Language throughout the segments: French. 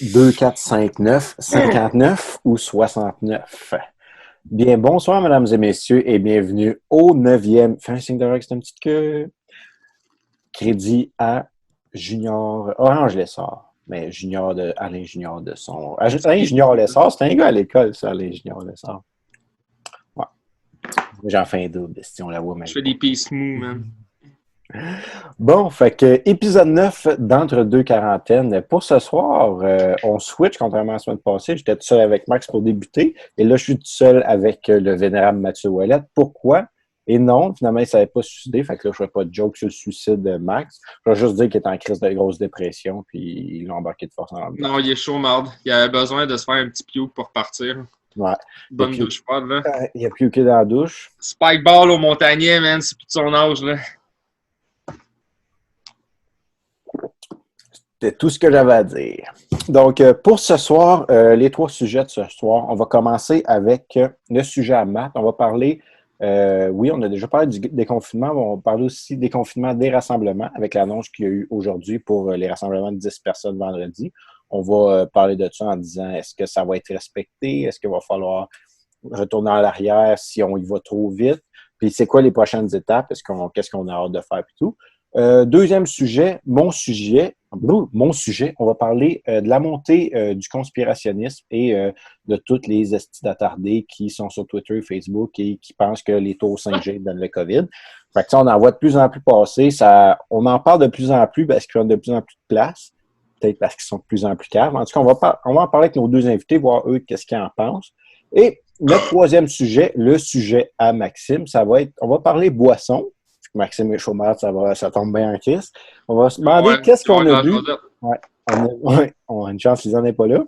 2, 4, 5, 9, 59 ou 69? Bien, bonsoir, mesdames et messieurs, et bienvenue au 9e. Fais un signe de rock, c'est une petite queue. Crédit à Junior Orange Lessard. Mais Junior de Alain Junior de son. Alain Junior Lessard, c'est un gars à l'école, ça, Alain Junior Lessard. Ouais. J'en fais un double, si on la voit même. Je fais des peace mous, man. Bon, fait que épisode 9 d'Entre deux quarantaines. Pour ce soir, on switch, contrairement à la semaine passée. J'étais tout seul avec Max pour débuter. Et là, je suis tout seul avec le vénérable Mathieu Ouellette. Pourquoi? Et non, finalement, il ne savait pas se suicider. Fait que là, je ne ferai pas de joke sur le suicide de Max. Je vais juste dire qu'il est en crise de grosse dépression, puis il l'a embarqué de force en l'embarque. Non, il est chaud, marde. Il avait besoin de se faire un petit puke pour partir. Ouais. Bonne douche froide, là. Il a puké dans la douche. Spike ball au Montagnier, man. C'est plus de son âge, là. C'était tout ce que j'avais à dire. Donc, pour ce soir, les 3 sujets de ce soir, on va commencer avec le sujet à maths. On va parler, oui, on a déjà parlé du déconfinement, mais on va parler aussi des confinements des rassemblements avec l'annonce qu'il y a eu aujourd'hui pour les rassemblements de 10 personnes vendredi. On va parler de ça en disant est-ce que ça va être respecté? Est-ce qu'il va falloir retourner en arrière si on y va trop vite? Puis c'est quoi les prochaines étapes? Qu'est-ce qu'on a hâte de faire et tout? Deuxième sujet, mon sujet, on va parler de la montée du conspirationnisme et de toutes les estis d'attardés qui sont sur Twitter et Facebook et qui pensent que les tours 5G donnent le COVID. Fait que ça, on en voit de plus en plus passer. On en parle de plus en plus parce qu'ils ont de plus en plus de place. Peut-être parce qu'ils sont de plus en plus caves. En tout cas, on va en parler avec nos 2 invités, voir eux qu'est-ce qu'ils en pensent. Et le 3e sujet, le sujet à Maxime, on va parler boisson. Maxime est chômeur, ça tombe bien en crise. On va se demander qu'est-ce qu'on a bu. On a une chance qu'ils n'en aient pas là.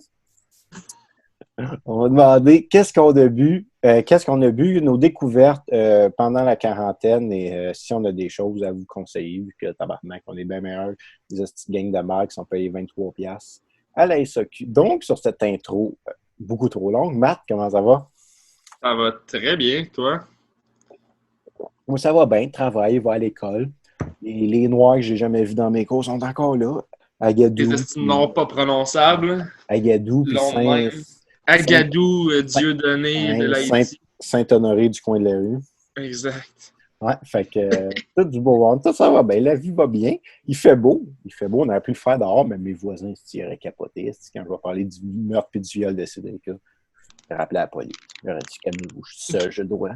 On va demander qu'est-ce qu'on a bu, nos découvertes pendant la quarantaine et si on a des choses à vous conseiller, vu que tabarnak, on est bien meilleurs des petites gangs de marques qui sont payés 23$ à la SAQ. Donc, sur cette intro beaucoup trop longue, Matt, comment ça va? Ça va très bien, toi? Moi, ça va bien, travailler, va à l'école. Et les noirs que j'ai jamais vus dans mes cours sont encore là. Agadou. Les estimes non pas prononçables. Agadou, puis Agadou, Dieudonné de l'Haïti. Saint-Honoré du coin de la rue. Exact. Ouais, fait que tout du beau monde. Tout ça va bien, la vie va bien. Il fait beau. On aurait pu le faire dehors, mais mes voisins auraient capoté. Quand je vais parler du meurtre et du viol de Cédric, je rappelé à la police. J'aurais dit calmez-vous, je suis seul, je dois.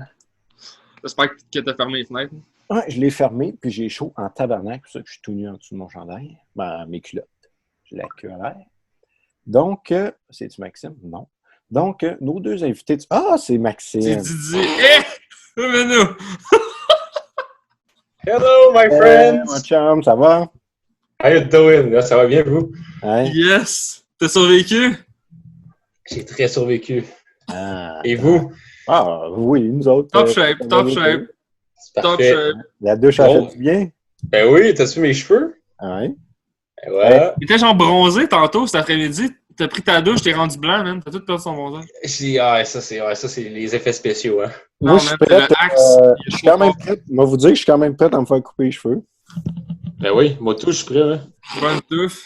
J'espère que tu as fermé les fenêtres. Ouais, je l'ai fermé, puis j'ai chaud en tabarnak, pour ça que je suis tout nu en dessous de mon chandail. Mes culottes. J'ai la queue à l'air. Donc, c'est-tu Maxime? Non. Donc, nos 2 invités... Ah, c'est Maxime! C'est Didier. Hé! Revenez-nous! Hello, my friends! Mon chum, ça va? How you doing? Ça va bien, vous? Hein? Yes! T'as survécu? J'ai très survécu. Ah, Et vous? Ah, oui, nous autres. Top shape. C'est Top parfait. shape. La douche a fait du bien? Ben oui, t'as su mes cheveux? Ah ouais? Ben voilà. T'étais genre bronzé tantôt cet après-midi. T'as pris ta douche, t'es rendu blanc, man. T'as tout perdu son bronzage. Ça, c'est les effets spéciaux, hein. Moi, je suis prêt. Je suis quand même prêt. Moi, vous dire que je suis quand même prêt à me faire couper les cheveux. Ben oui, moi tout, je suis prêt, hein. Bonne touffe.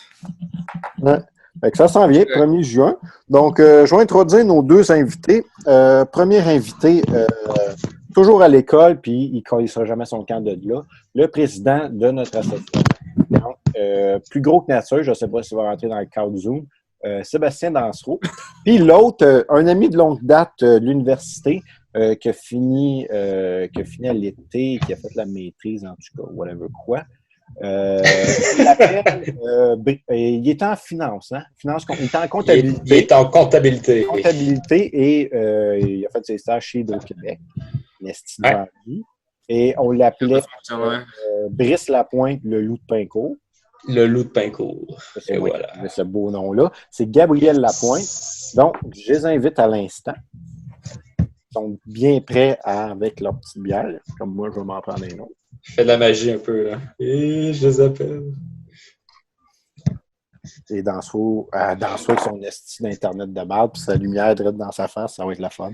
Ouais. Fait que ça s'en vient, 1er juin. Donc, je vais introduire nos 2 invités. Premier invité, toujours à l'école, puis il ne sera jamais son camp de là, le président de notre association. Donc, plus gros que nature, je ne sais pas s'il va rentrer dans le cadre Zoom, Sébastien Dansereau. Puis l'autre, un ami de longue date de l'université, qui a fini à l'été, qui a fait la maîtrise, en tout cas, whatever quoi. Il est en finance, hein? Il est en comptabilité. Il est en comptabilité. Et il a fait ses stages chez Hydro-Québec. Et on l'appelait Brice Lapointe, le loup de Pincourt. Le loup de Pincourt. Et voilà. Ce beau nom-là. C'est Gabriel Lapointe. Donc, je les invite à l'instant. Ils sont bien prêts avec leur petite bière. Comme moi, je vais m'en prendre un autre. Je fais de la magie un peu, là. Et je les appelle. Et Dansereau avec son esti d'Internet de merde, puis sa lumière direct dans sa face, ça va être la fun.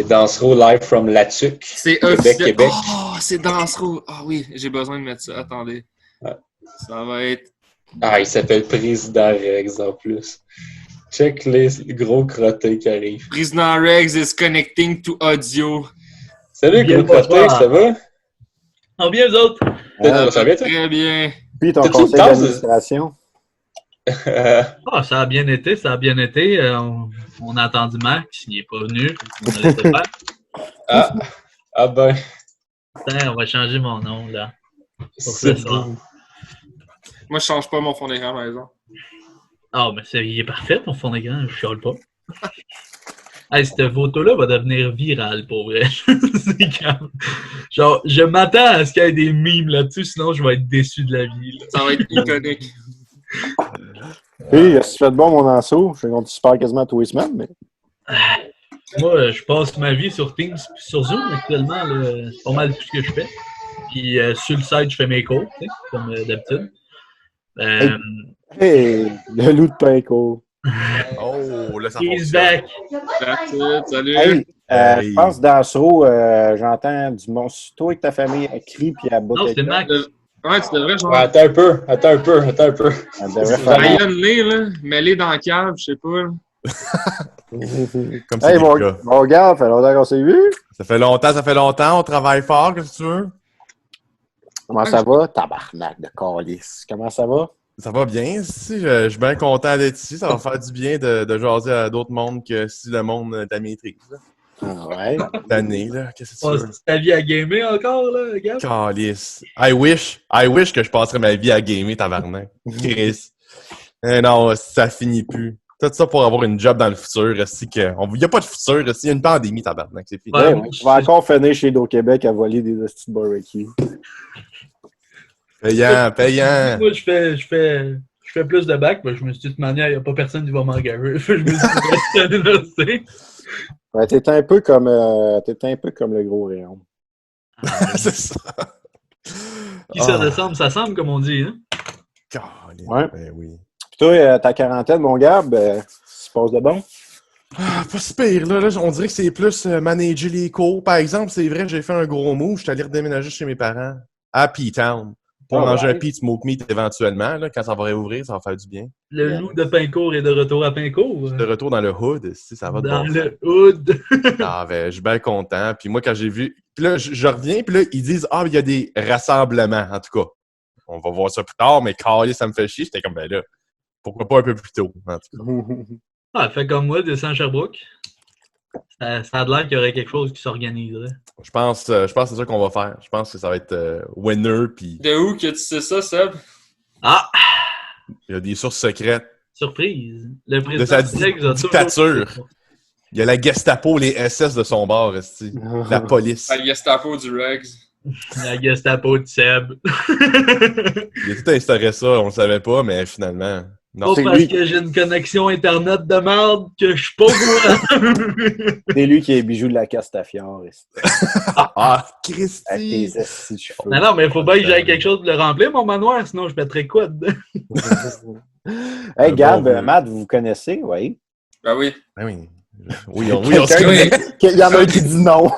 Dansereau live from Latuc. C'est Québec. Oh, c'est Dansereau. Ah oui, j'ai besoin de mettre ça. Attendez. Ouais. Ça va être... Ah, il s'appelle Président Rex en plus. Check les gros crottés qui arrivent. Prisoner Rex is connecting to audio. Salut, Bien, gros crotté, bonsoir. ça va? En bien, vous autres? Ça va bien, toi? Très bien. Puis ton T'as-tu une conseil tasse de- d'administration. Ah, ça a bien été, ça a bien été. On a attendu Max, il n'est pas venu. On a laissé faire. Ah ben, Putain, on va changer mon nom, là. c'est ça. bon. Moi, je change pas mon fond d'écran, par exemple. Ah, mais il est parfait, ton fond d'écran, je chiale pas. Hey, cette photo-là va devenir virale, pour vrai. C'est calme. Genre, je m'attends à ce qu'il y ait des memes là-dessus, sinon je vais être déçu de la vie. Là. Ça va être iconique. Hey, si tu fais de bon, mon anceau, je sais qu'on te super quasiment tous les semaines, mais. Moi, je passe ma vie sur Teams puis sur Zoom actuellement. là, C'est pas mal tout ce que je fais. Puis sur le site, je fais mes cours, tu sais, comme d'habitude. Hey, le loup de Pinko. Oh, là, ça He's fonctionne. back. That's it. Salut. Hey, Hey. je pense dans ce row, j'entends du monde. Toi et ta famille a crié puis à bout Non, c'est Max. Ouais, tu devrais, genre, Ouais, attends un peu. Elle devrait faire. rayonner, là, mêlé dans la cave, je sais pas. Là. Comme c'est Hey, des gars. mon gars, ça fait longtemps qu'on s'est vu. Ça fait longtemps, on travaille fort, qu'est-ce que tu veux? Comment ça va? Tabarnak de calice. Comment ça va? Ça va bien ici, je suis bien content d'être ici, ça va faire du bien de jaser à d'autres mondes que si le monde t'a maîtrise. Là. Ah ouais. D'année, là, qu'est-ce que tu veux? Passe ta vie à gamer encore, là, Gab? Calice. I wish que je passerais ma vie à gamer, tabarnak. Chris. Non, ça finit plus. Tout ça pour avoir une job dans le futur. Il n'y a pas de futur. Il y a une pandémie, tabarnak. C'est fini. Ouais, Ouais, je vais encore finir chez Do Québec à voler des hosties de barbecue. Payant. Moi, je fais plus de bac, je me suis dit, de toute manière, il n'y a pas personne qui va m'engager. Je me suis dit, je reste à l'université. Ouais, t'es un peu comme le gros rayon. C'est ça. Qui ça ressemble, ça semble, comme on dit. Hein? Calice. Ouais. Ben oui. Puis toi, ta quarantaine, mon gars, se passe de bon? Pas si pire, là. On dirait que c'est plus manager les cours. Par exemple, c'est vrai, j'ai fait un gros move. Je suis allé redéménager chez mes parents à P-Town pour manger un Pete Smoke Meat éventuellement. Là, quand ça va réouvrir, ça va faire du bien. Le loup de Pincourt est de retour à Pincourt. De retour dans le hood, si ça va de Dans bon le hood. Ah, ben, je suis bien content. Puis moi, quand j'ai vu... Puis là, je reviens, puis là, ils disent « Ah, il y a des rassemblements. » En tout cas, on va voir ça plus tard, mais calé, ça me fait chier. J'étais comme, ben là, pourquoi pas un peu plus tôt, en tout cas. Ah, fait comme moi, descends à Sherbrooke. Ça a l'air qu'il y aurait quelque chose qui s'organiserait. Je pense que c'est ça qu'on va faire. Je pense que ça va être winner, puis De où que tu sais ça, Seb? Ah! il y a des sources secrètes. Surprise. Le De sa président Félix a dictature. toujours- Il y a la Gestapo, les SS de son bord, esti. La police. À Gestapo du Rex. La Gestapo de Seb. Il a tout instauré ça, on le savait pas, mais finalement... Non, Pas c'est parce lui. que j'ai une connexion Internet de merde que je suis pas au courant. C'est lui qui est bijou de la Castafiore. Ah, Avec tes Christy! estis de cheveux. Non, mais il faut bien que j'aille quelque chose pour le remplir, mon manoir, sinon je mettrais quoi dedans? Hey, Gab, Bon, Matt, vous vous connaissez, oui? Ben oui. Ben oui. Oui, on se Quelqu'un connaît. Il y en a un qui dit non.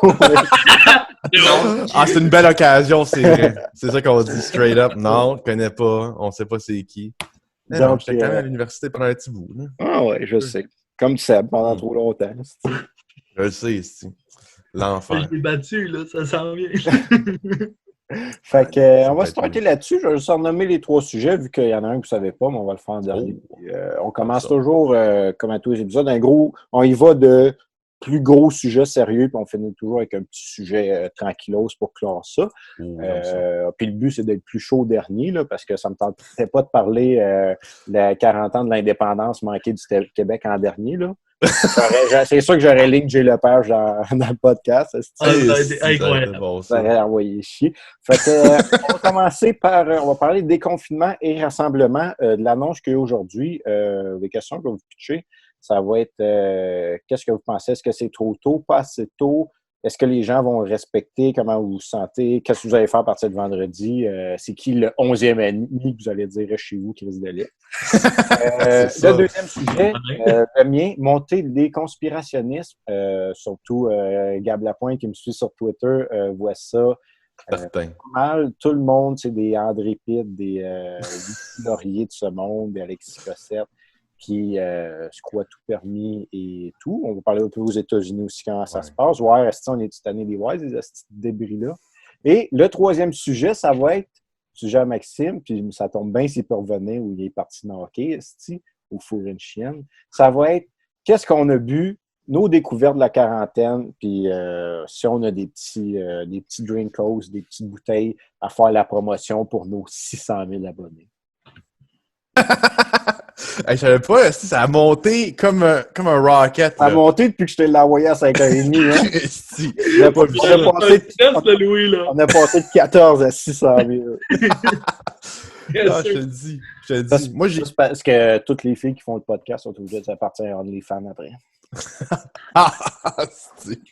Non. Ah, c'est une belle occasion, c'est vrai. C'est ça qu'on dit straight up. Non, on ne connaît pas. On ne sait pas c'est qui. Mais non, Donc, j'étais quand même à l'université pendant un petit bout. Là. Ah ouais, je sais. Comme Seb, pendant trop longtemps. Je le sais, ici. Je L'enfer. l'ai battu, là, ça s'en vient. Fait que, Ça on va peut se être starter oui. là-dessus. Je vais juste en nommer les 3 sujets, vu qu'il y en a un que vous ne savez pas, mais on va le faire en dernier. On commence Ça. toujours, comme à tous les épisodes, on y va de plus gros sujets sérieux, puis on finit toujours avec un petit sujet tranquillos pour clore ça. Oh, j'aime ça. Puis le but, c'est d'être plus chaud au dernier, là, parce que ça ne me tentait pas de parler de la 40 ans de l'indépendance manquée du Québec en dernier. Là. C'est sûr que j'aurais link Jay Lepage dans le podcast. Ah, Hey, ça a si, été ça a été incroyable. bon, Ça ça. aurait envoyé chier. Fait que, on va commencer par... on va parler déconfinement et rassemblement de l'annonce qu'il y a eu aujourd'hui. Les questions que vous pitchez, ça va être qu'est-ce que vous pensez? Est-ce que c'est trop tôt? Pas assez tôt? Est-ce que les gens vont le respecter? Comment vous vous sentez? Qu'est-ce que vous allez faire à partir de vendredi? C'est qui le 11e ami que vous allez dire chez vous, Chris Delis? ça. Le deuxième sujet, le mien, monter des conspirationnistes, surtout Gab Lapointe qui me suit sur Twitter, voit ça Certain. pas mal. Tout le monde, c'est des André Pitt, des Lucie Laurier de ce monde, des Alexis Cossette. qui se croit tout permis et tout. On va parler un peu aux États-Unis aussi comment ça se passe. Ouais, est-ce qu'on est cette année des Wise, ces débris-là. Et le troisième sujet, ça va être sujet à Maxime, puis ça tombe bien s'il peut revenir où il est parti dans hockey, ou fourrer une chienne. Ça va être qu'est-ce qu'on a bu, nos découvertes de la quarantaine, puis si on a des petits drinkos, des petites bouteilles à faire la promotion pour nos 600 000 abonnés. Hey, je savais pas, ça a monté comme un rocket. Ça a monté depuis que je t'ai envoyé à 5h30. Hein? Christy. On a passé de 14 à 600 000. Ah, je te le dis. Moi, juste parce que toutes les filles qui font le podcast sont obligées de se partir à OnlyFans après.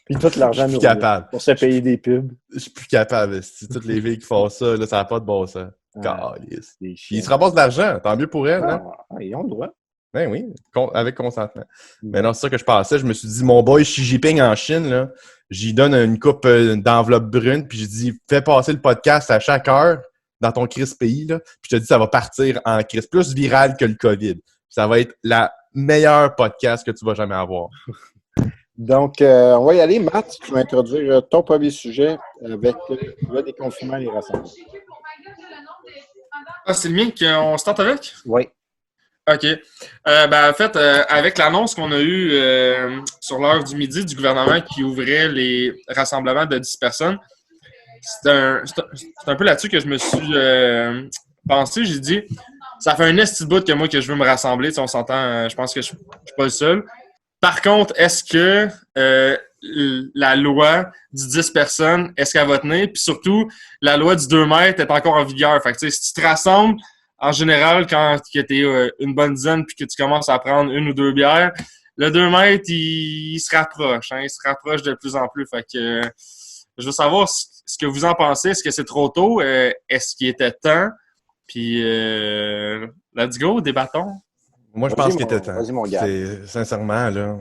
Puis tout l'argent nous revient pour se payer des pubs. Je suis plus capable. Toutes les filles qui font ça, là, ça n'a pas de bon sens. Ils se ramassent de l'argent, tant mieux pour elles. Hein? Ils ont le droit. Ben oui, avec consentement. Mais non, c'est ça que je pensais. Je me suis dit, mon boy Xi Jinping en Chine, là, j'y donne une coupe d'enveloppe brune, puis je dis, fais passer le podcast à chaque heure dans ton crise pays, là, puis je te dis, ça va partir en crise, plus viral que le COVID. Ça va être la meilleure podcast que tu vas jamais avoir. Donc, on va y aller. Matt, tu vas introduire ton premier sujet avec le déconfinement et les rassemblements. Ah, c'est le mien qu'on starte avec? Oui. OK. En fait, avec l'annonce qu'on a eue sur l'heure du midi du gouvernement qui ouvrait les rassemblements de 10 personnes, c'est un peu là-dessus que je me suis pensé. J'ai dit, ça fait un esti de bout que moi que je veux me rassembler. Si on s'entend, je pense que je suis pas le seul. Par contre, est-ce que la loi du 10 personnes, est-ce qu'elle va tenir? Puis surtout, la loi du 2 mètres est encore en vigueur. Fait que, si tu te rassembles, en général, quand tu es une bonne dizaine puis que tu commences à prendre une ou deux bières, le 2 mètres, il se rapproche. Hein, il se rapproche de plus en plus. Fait que je veux savoir ce que vous en pensez. Est-ce que c'est trop tôt? Est-ce qu'il était temps? Puis, let's go, débattons. Moi, je pense qu'il était temps. Vas-y, mon gars. Sincèrement, là.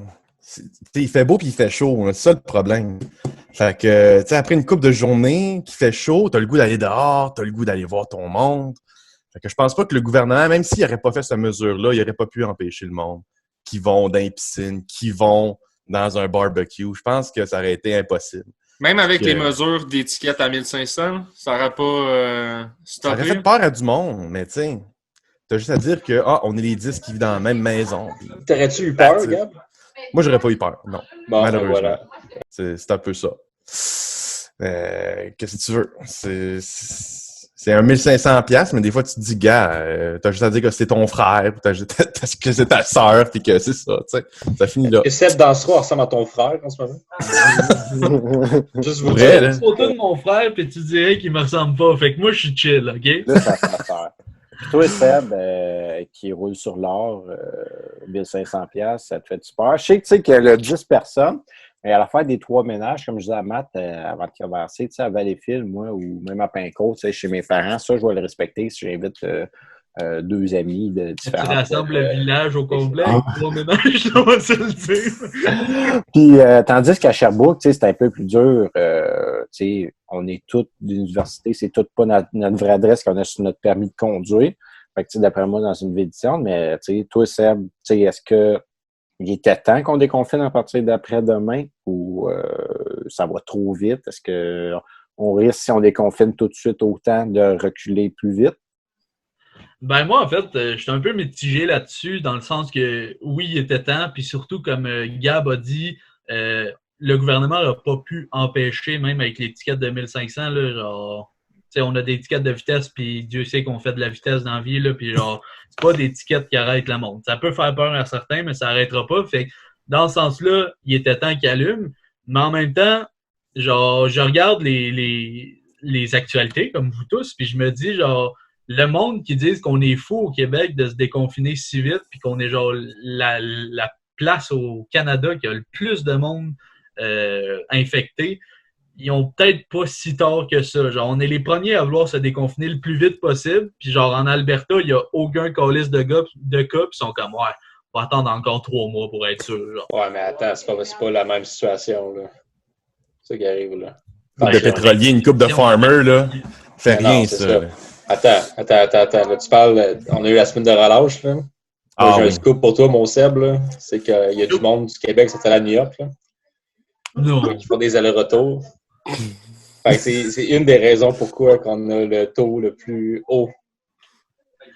Il fait beau puis il fait chaud. C'est ça le problème. Fait que, tu sais, après une couple de journées qui fait chaud, t'as le goût d'aller dehors, t'as le goût d'aller voir ton monde. Fait que je pense pas que le gouvernement, même s'il n'aurait pas fait cette mesure-là, il n'aurait pas pu empêcher le monde qui vont dans les piscines, qui vont dans un barbecue. Je pense que ça aurait été impossible. Même avec les mesures d'étiquette à 1500, ça n'aurait pas stoppé. Ça aurait fait peur à du monde, mais tu sais, t'as juste à dire que on est les 10 qui vivent dans la même maison. T'aurais-tu eu peur, Gab? Moi, j'aurais pas eu peur, non. Bon, malheureusement. Voilà. C'est un peu ça. Qu'est-ce que tu veux? C'est un 1500$, mais des fois, tu te dis, gars, t'as juste à dire que c'est ton frère, ou que c'est ta sœur, puis que c'est ça, tu sais. Ça finit là. Est-ce que Seb Dansereau ressemble à ton frère en ce moment? Juste vous dire. Une photo de mon frère, puis tu dirais qu'il me ressemble pas. Fait que moi, je suis chill, OK? Là, ça fait peur. Puis toi, Seb, qui roule sur l'or, 1500$, ça te fait-tu peur? Je sais que tu sais qu'il y a 10 personnes, mais à la fin des 3 ménages, comme je disais à Matt avant de commencer, tu sais, à Valleyfield, moi, ou même à Pincourt, tu sais, chez mes parents, ça, je vais le respecter si j'invite 2 amis de différents. Tu rassembles le village au complet avec 3 ménages, on va se le dire. Puis, tandis qu'à Sherbrooke, tu sais, c'est un peu plus dur. Tu sais, on est tous d'université, c'est tout pas notre vraie adresse qu'on a sur notre permis de conduire. Fait que, tu sais, d'après moi, dans une ville d'édition, mais, tu sais, toi, Seb, tu sais, est-ce que il était temps qu'on déconfine à partir d'après-demain ou ça va trop vite? Est-ce qu'on risque, si on déconfine tout de suite autant, de reculer plus vite? Ben moi, en fait, je suis un peu mitigé là-dessus, dans le sens que, oui, il était temps, puis surtout, comme Gab a dit, le gouvernement n'a pas pu empêcher, même avec l'étiquette de 1500, là, genre, tu sais, on a des étiquettes de vitesse, puis Dieu sait qu'on fait de la vitesse dans la vie, là, puis genre, c'est pas des étiquettes qui arrêtent le monde. Ça peut faire peur à certains, mais ça arrêtera pas. Fait que, dans ce sens-là, il était temps qu'il allume, mais en même temps, genre, je regarde les actualités, comme vous tous, puis je me dis, genre, le monde qui dit qu'on est fou au Québec de se déconfiner si vite, puis qu'on est genre la place au Canada qui a le plus de monde infecté, ils ont peut-être pas si tard que ça. Genre, on est les premiers à vouloir se déconfiner le plus vite possible, puis genre en Alberta, il y a aucun calice de cas, puis ils sont comme ouais, on va attendre encore 3 mois pour être sûr. Genre. Ouais, mais attends, c'est pas la même situation, là. C'est ça qui arrive, là. Une coupe de pétrolier, une coupe de farmer, là. Fait rien, non, ça. Attends. Là, tu parles, on a eu la semaine de relâche, là. Moi, j'ai un oui. scoop pour toi, mon Seb, là. C'est qu'il y a du monde du Québec qui sont allés à New York, là, Non. qui font des allers-retours. Fait que c'est une des raisons pourquoi on a le taux le plus haut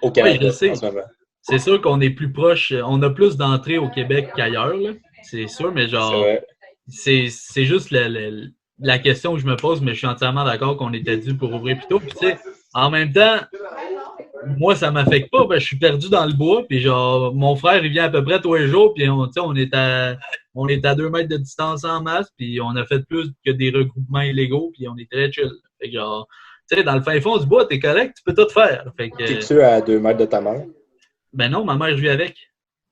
au Canada Oui, je sais. en ce moment. C'est sûr qu'on est plus proche. On a plus d'entrées au Québec qu'ailleurs, là. C'est sûr, mais C'est genre, vrai. c'est juste la question que je me pose, mais je suis entièrement d'accord qu'on était dû pour ouvrir plus tôt. Puis, tu sais, en même temps, moi, ça m'affecte pas. Je suis perdu dans le bois. Puis, genre, mon frère, il vient à peu près tous les jours. Puis, on est à 2 mètres de distance en masse. Puis, on a fait plus que des regroupements illégaux. Puis, on est très chill. Fait que, genre, tu sais, dans le fin fond du bois, t'es correct, tu peux tout faire. Fait que, T'es-tu à 2 mètres de ta mère? ben non, ma mère vit avec.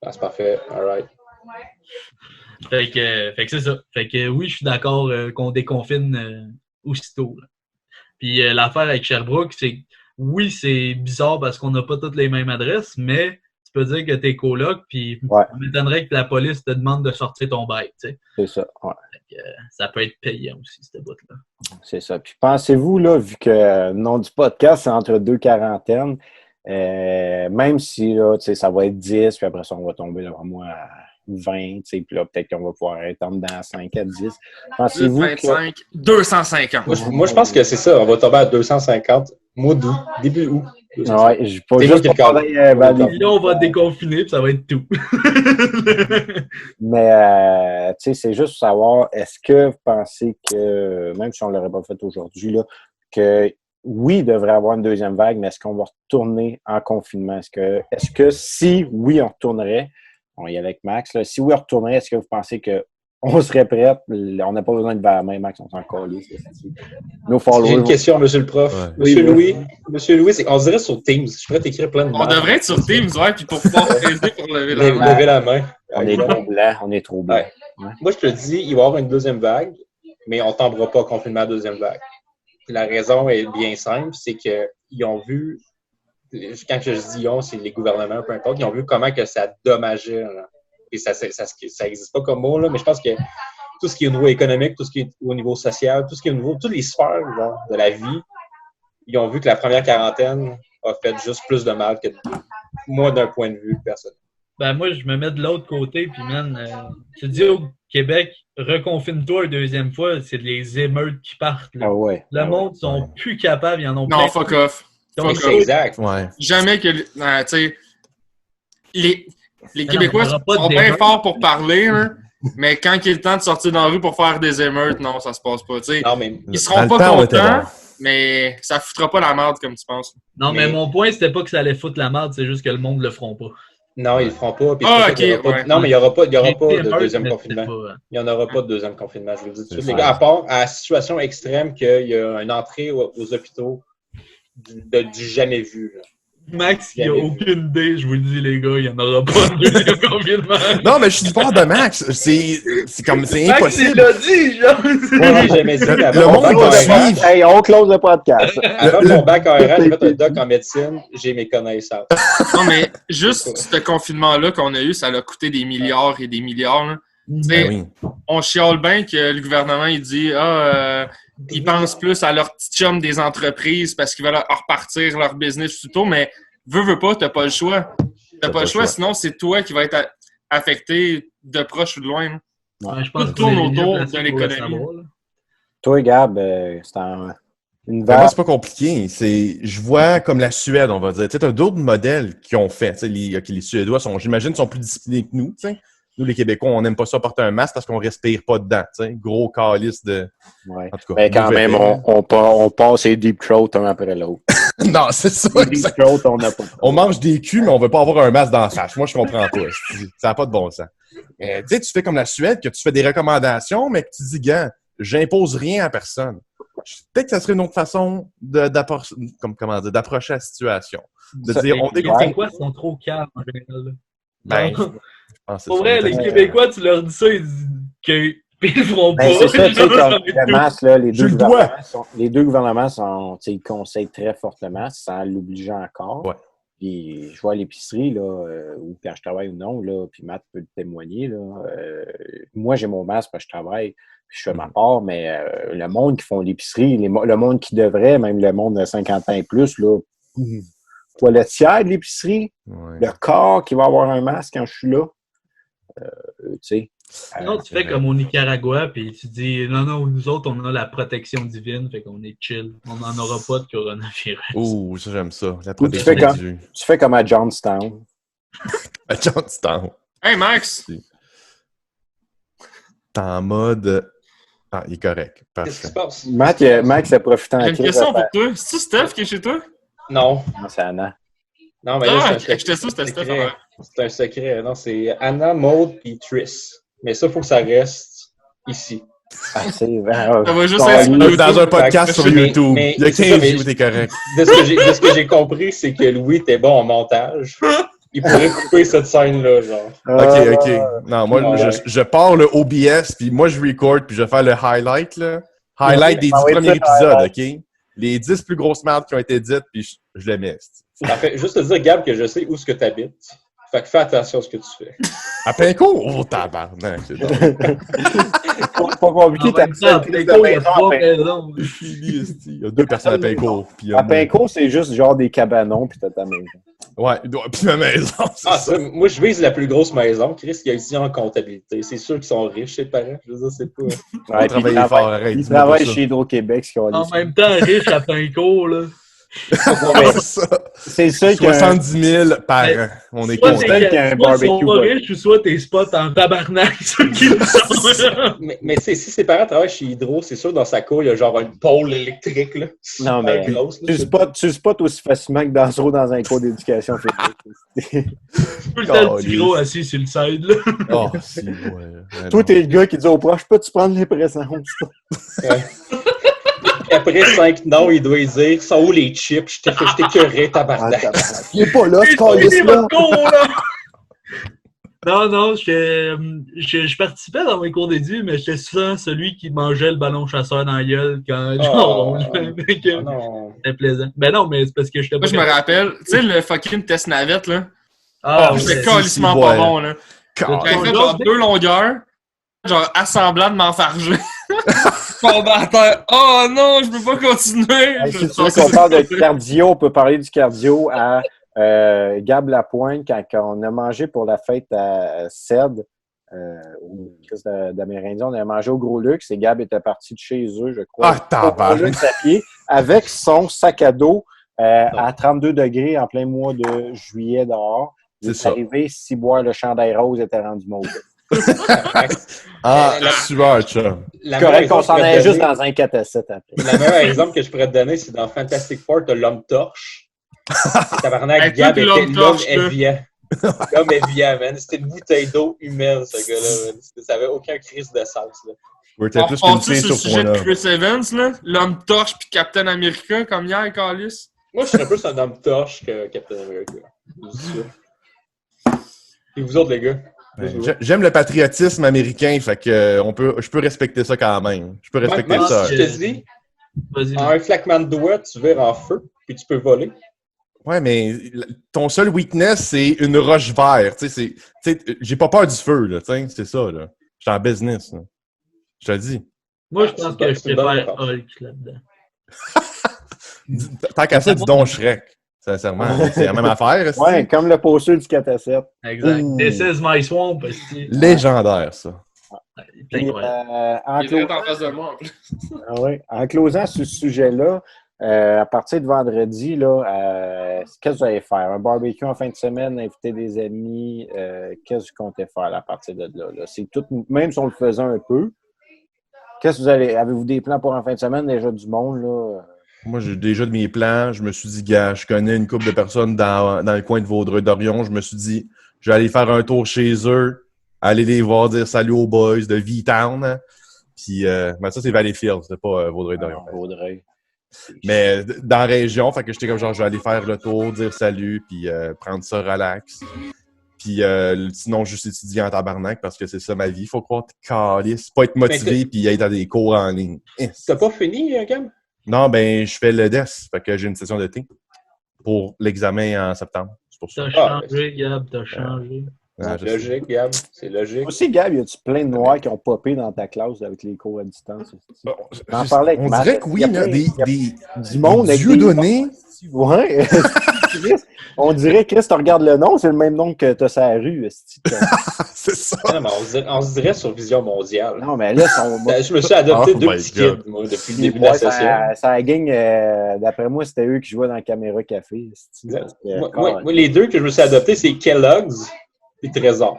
Ah, c'est parfait. All right. Fait que c'est ça. Fait que oui, je suis d'accord qu'on déconfine aussitôt. Là. Puis l'affaire avec Sherbrooke, c'est oui, c'est bizarre parce qu'on n'a pas toutes les mêmes adresses, mais tu peux dire que t'es coloc, puis Ouais. ça m'étonnerait que la police te demande de sortir ton bail, tu sais. C'est ça, ouais. Ça peut être payant aussi, cette boîte-là. C'est ça. Puis pensez-vous, là, vu que le nom du podcast, c'est entre deux quarantaines, même si là, ça va être 10, puis après ça, on va tomber là, moi à 20, puis là, peut-être qu'on va pouvoir être en dedans à 5 à 10. Pensez-vous 25, 250. Moi, je pense que c'est ça. On va tomber à 250 mois d'août, début août. Ouais, je pas C'est juste moi qui pour le parler, Puis là, on va déconfiner, puis ça va être tout. mais tu sais, c'est juste pour savoir, est-ce que vous pensez que, même si on ne l'aurait pas fait aujourd'hui, là, que oui, il devrait y avoir une deuxième vague, mais est-ce qu'on va retourner en confinement? Est-ce que si oui, on retournerait, on y est avec Max, là, si oui, on retournerait, est-ce que vous pensez qu'on serait prêt? On n'a pas besoin de vers main, Max, on s'en calisse. Nos J'ai followers. une question, monsieur le prof. Ouais. Monsieur Louis, c'est qu'on se dirait sur Teams. Je pourrais t'écrire plein de On marques. devrait être sur Teams, ouais, puis pour pouvoir aider pour lever la main. Lever la main. On est trop blanc, on est trop blanc. Ouais. Moi, je te dis, il va y avoir une deuxième vague, mais on ne tombera pas confinement à la deuxième vague. Puis la raison est bien simple, c'est qu'ils ont vu, quand je dis on, c'est les gouvernements, peu importe, ils ont vu comment que ça dommageait. Là. Et ça n'existe pas comme mot, là, mais je pense que tout ce qui est au niveau économique, tout ce qui est au niveau social, tout ce qui est au niveau, toutes les sphères là, de la vie, ils ont vu que la première quarantaine a fait juste plus de mal que moi d'un point de vue personnel. Ben moi, je me mets de l'autre côté, puis man, tu dis au Québec, reconfine-toi une deuxième fois, c'est les émeutes qui partent. Là. Ah ouais. Le monde sont plus capables, ils en ont Non, plein. fuck off. Donc, Fuck off. Exact. Ouais. Jamais que. Tu sais, les non, Québécois mais il y aura pas sont de bien débat. forts pour parler, hein, mais quand il est le temps de sortir dans la rue pour faire des émeutes, non, ça se passe pas. Tu sais, Non, mais ils seront Dans le pas temps, on était contents, bon. mais ça foutra pas la merde comme tu penses. Non, mais Mais- mon point, c'était pas que ça allait foutre la merde, c'est juste que le monde le feront pas. non, ils le feront pas. Puis Ah, c'est pour ça qu'il y aura ok, pas- ouais. Non, mais il n'y aura pas J'ai de été émeute, deuxième mais confinement. c'était pas, Il n'y en aura pas de deuxième confinement, je vous le dis tout de suite. C'est Les ça. gars, à part à la situation extrême qu'il y a une entrée aux hôpitaux du jamais vu. Là. Max, il a Jamais vu. aucune idée, je vous le dis, les gars, il n'y en aura pas de deuxième confinement. Non, mais je suis du bord de Max. C'est Max, il impossible. l'a dit, genre. Moi, j'ai jamais dit, mais avant Le mon monde bac va en suivre. RH, Hey, on close le podcast. avant mon bac en RH, j'ai fait un doc en médecine, j'ai mes connaissances. Non, mais juste ce confinement-là qu'on a eu, ça a coûté des milliards et des milliards. Là. Tu sais, Ben oui. on chiale bien que le gouvernement, il dit ils pensent plus à leur petit chum des entreprises parce qu'ils veulent repartir leur business plus tôt, mais veux pas, t'as pas le choix. T'as pas le choix, sinon c'est toi qui vas être affecté de proche ou de loin. Là. Ouais, je pense Tout que tourne vous êtes mieux autour placé de pour le l'économie. savoir, là. Toi, Gab, c'est une Mais vague. moi, c'est pas compliqué. Je vois comme la Suède, on va dire. Tu sais, t'as d'autres modèles qui ont fait. Tu sais, les Suédois j'imagine, sont plus disciplinés que nous. Tu sais. Nous, les Québécois, on n'aime pas ça porter un masque parce qu'on respire pas dedans. Tu sais. Gros calice de. Ouais. En tout cas. Mais quand mauvais même, fait. on passe les deep throat un après l'autre. Non, c'est ça. Les deep throat, on n'a pas. On mange des culs, mais on veut pas avoir un masque dans la face. Moi, je comprends pas. Ça n'a pas de bon sens. Tu sais, tu fais comme la Suède, que tu fais des recommandations, mais que tu dis, gars, j'impose rien à personne. Peut-être que ça serait une autre façon d'approcher la situation. De Ça, dire, Les on déconfine. Québécois sont trop calmes en général. là. Ben, Non. je pense que Pour c'est vrai, ça. les Québécois, tu leur dis ça, ils disent qu'ils le feront pas. Ben, c'est ça, tu sais, Genre, comme le masque, là, Je le dois. les deux gouvernements sont, tu sais, ils conseillent très fortement, sans l'obliger encore. Ouais. Puis je vois à l'épicerie, là, ou quand je travaille ou non, là, puis Matt peut te témoigner, là, moi, j'ai mon masque parce que je travaille, puis je fais ma part, mais le monde qui font l'épicerie, le monde qui devrait, même le monde de 50 ans et plus, là, toiletière de l'épicerie, Ouais. le corps qui va avoir un masque quand je suis là. Tu sais. Non, tu fais comme au Nicaragua, puis tu dis non, non, nous autres, on a la protection divine, fait qu'on est chill. On n'en aura pas de coronavirus. Oh, ça, j'aime ça. La Ou tu protection fais comme- de Dieu. Tu fais comme à Johnstown. À Johnstown. Hey Max! T'es en mode. Ah, il est correct. Qu'est-ce qui se Parfait. passe? Max a profité en J'ai une crise question de pour faire- toi. C'est-tu Steph qui est chez toi? Non. Non, c'est Anna. Non, mais là, Ah, c'est un j'étais sûr que c'était secret. Steph avant. C'est un secret. Non, c'est Anna, Maud et Triss. Mais ça, il faut que ça reste ici. Ah, c'est vrai. Ça va juste Bon, être sur lui, YouTube. Dans un podcast sur Mais- YouTube. mais Il y a c'est 15 ça, mais- views, t'es correct. De ce que j'ai compris, c'est que Louis était bon en montage. Il pourrait couper cette scène-là, genre. Ok, ok. Non, moi, Ah ouais. je pars le OBS, puis moi, je record, puis je vais faire le highlight, là. Highlight des 10 Ah oui, premiers ça, épisodes, ok? Les 10 plus grosses merdes qui ont été dites, puis je les mets. En fait, juste te dire, Gab, que je sais où ce que tu habites. Fait que fais attention à ce que tu fais. À Pinco? Oh, tabarnak, c'est drôle. Pas compliqué, En t'as même temps, plus de Pinko, il y a maisons à 3 Pinco. maisons. Il y a 2 personnes à Pinco. Puis À Pinco, c'est juste genre des cabanons, puis t'as ta maison. Ouais, puis ma maison, c'est Ah, ça. ça, moi, je vise la plus grosse maison. Chris, il y a ici en comptabilité. C'est sûr qu'ils sont riches, ses parents. Je veux dire, c'est pas. On va Ouais, puis travailler ils fort, travaillent- arrête. ils dis-moi pas travaillent ça. chez Hydro-Québec, ce qu'ils ont En dit. même temps, riche à Pinko, là. C'est ça. C'est ça qui a 70 000 par Mais- an. On est Soit content. qu'il y a un soit ils sont barbecue, pas ouais. riches, ou soit tes spots en tabarnak, ceux qui le sont. Mais tu sais, si ses parents travaillent chez Hydro, c'est sûr, dans sa cour, il y a genre une pôle électrique, là. Non, mais Super grosse, là. tu le spots aussi facilement que dans un cours d'éducation physique. Tout le temps, le petit gros assis sur le side, là. Oh, si, ouais. Toi, t'es le gars qui dit au proche, peux-tu prendre les présents? Ouais. Puis après 5 noms, il doit dire sont où les chips? Je t'ai curé, tabarnak. Il est pas là, ce Fini calice-là! votre cours, là! Non, non, je participais dans mes cours d'édu, mais j'étais souvent celui qui mangeait le ballon chasseur dans la gueule quand genre, on jouait avec Ah non. C'était plaisant. Ben non, mais c'est parce que j'étais Moi, pas. je me rappelle, tu sais, le fucking test navette, là. Ah, Ah, C'était ouais. calissement si, pas ouais. bon, là. J'avais fait genre 2 longueurs, genre assemblant de m'enfarger. Tomber à terre. Oh non, je peux pas continuer. Hey, Je si me tu veux sens qu'on parle de cardio, on peut parler du cardio à Gab Lapointe quand on a mangé pour la fête à CED, au Christ d'Amérindiens. On a mangé au Gros Luxe et Gab était parti de chez eux, je crois. Ah, Au Gros tabarnak. Luxe à pied avec son sac à dos à 32 degrés en plein mois de juillet dehors. Il C'est est ça. arrivé, si boire le chandail rose était rendu mauvais. Ah, La- sueur, chum. La Correct meilleure qu'on exemple s'en que je allait pourrais juste donner- dans un 4 à 7 après. Le meilleur exemple que je pourrais te donner, c'est dans Fantastic Four, t'as l'homme torche. Tabarnak, Hey, Gab tout était l'homme l'homme torche, là. évian. L'homme évian, man. C'était une bouteille d'eau humaine, ce gars-là, man. Ça avait aucun crise de sens, là. We're On plus qu'une repasse fille sur le sur ce sujet de point-là. Chris Evans, là. L'homme torche puis Captain America, comme hier, Calis. Moi, je serais plus un homme torche que Captain America. Je dis ça. Et vous autres, les gars? J'aime le patriotisme américain, fait que je peux respecter ça quand même. Je peux respecter Même ça. si je te dis, Vas-y. en un claquement de doigts, tu vires en feu, puis tu peux voler. Ouais, mais ton seul weakness, c'est une roche verte. Tu sais, j'ai pas peur du feu, là. Tu sais, c'est ça, là. Je suis en business, là. Je te le dis. Moi, je pense que je c'est une bonne préfère réponse. Hulk là-dedans. Tant qu'à ça, dis donc Shrek. Sincèrement, c'est la même affaire. est-ce Ouais, que- comme le poster du 4 à 7. Exact. Ouh. This is my swamp. parce que- Légendaire, ça. C'est Puis, incroyable. en, Il est closant, en face de moi, en plus. ah ouais, en closant sur ce sujet-là, à partir de vendredi, là, qu'est-ce que vous allez faire? Un barbecue en fin de semaine, inviter des amis, qu'est-ce que vous comptez faire à partir de là? C'est tout, même si on le faisait un peu, qu'est-ce que vous allez. Avez-vous des plans pour en fin de semaine, déjà du monde, là? Moi, j'ai déjà de mes plans. Je me suis dit, gars, je connais une couple de personnes dans le coin de Vaudreuil-Dorion. Je me suis dit, je vais aller faire un tour chez eux, aller les voir, dire salut aux boys de V-Town. Puis, mais ça, c'est Valleyfield, c'est pas Vaudreuil-Dorion. Vaudreuil. Mais dans la région, fait que j'étais comme genre, je vais aller faire le tour, dire salut, puis prendre ça relax. Puis sinon, juste étudier en tabarnak parce que c'est ça ma vie. Faut croire calice, pas être motivé puis aller dans des cours en ligne. T'as pas fini, Gab? Non, ben, je fais le DES. Fait que j'ai une session de thé pour l'examen en septembre. C'est pour ça. T'as changé, Gab, t'as changé. Ah, C'est je sais. logique, Gab. C'est logique. Aussi, Gab, y a-tu plein de noirs qui ont popé dans ta classe avec les cours à distance? Bon, On en parlait avec on Matt. dirait que oui, Il y a des du monde avec dieux des- donnés. Ouais. On dirait, Chris, tu regardes le nom, c'est le même nom que t'as sur la rue. C'est ça. Non, mais on se dirait sur Vision Mondiale. Non, mais là, Je me suis adopté Oh deux my petits God. kids, moi, depuis le début de la ouais, session. ça a gang, d'après moi, c'était eux qui jouaient dans la caméra café. Moi, les deux que je me suis adopté, c'est Kellogg's et Trésor.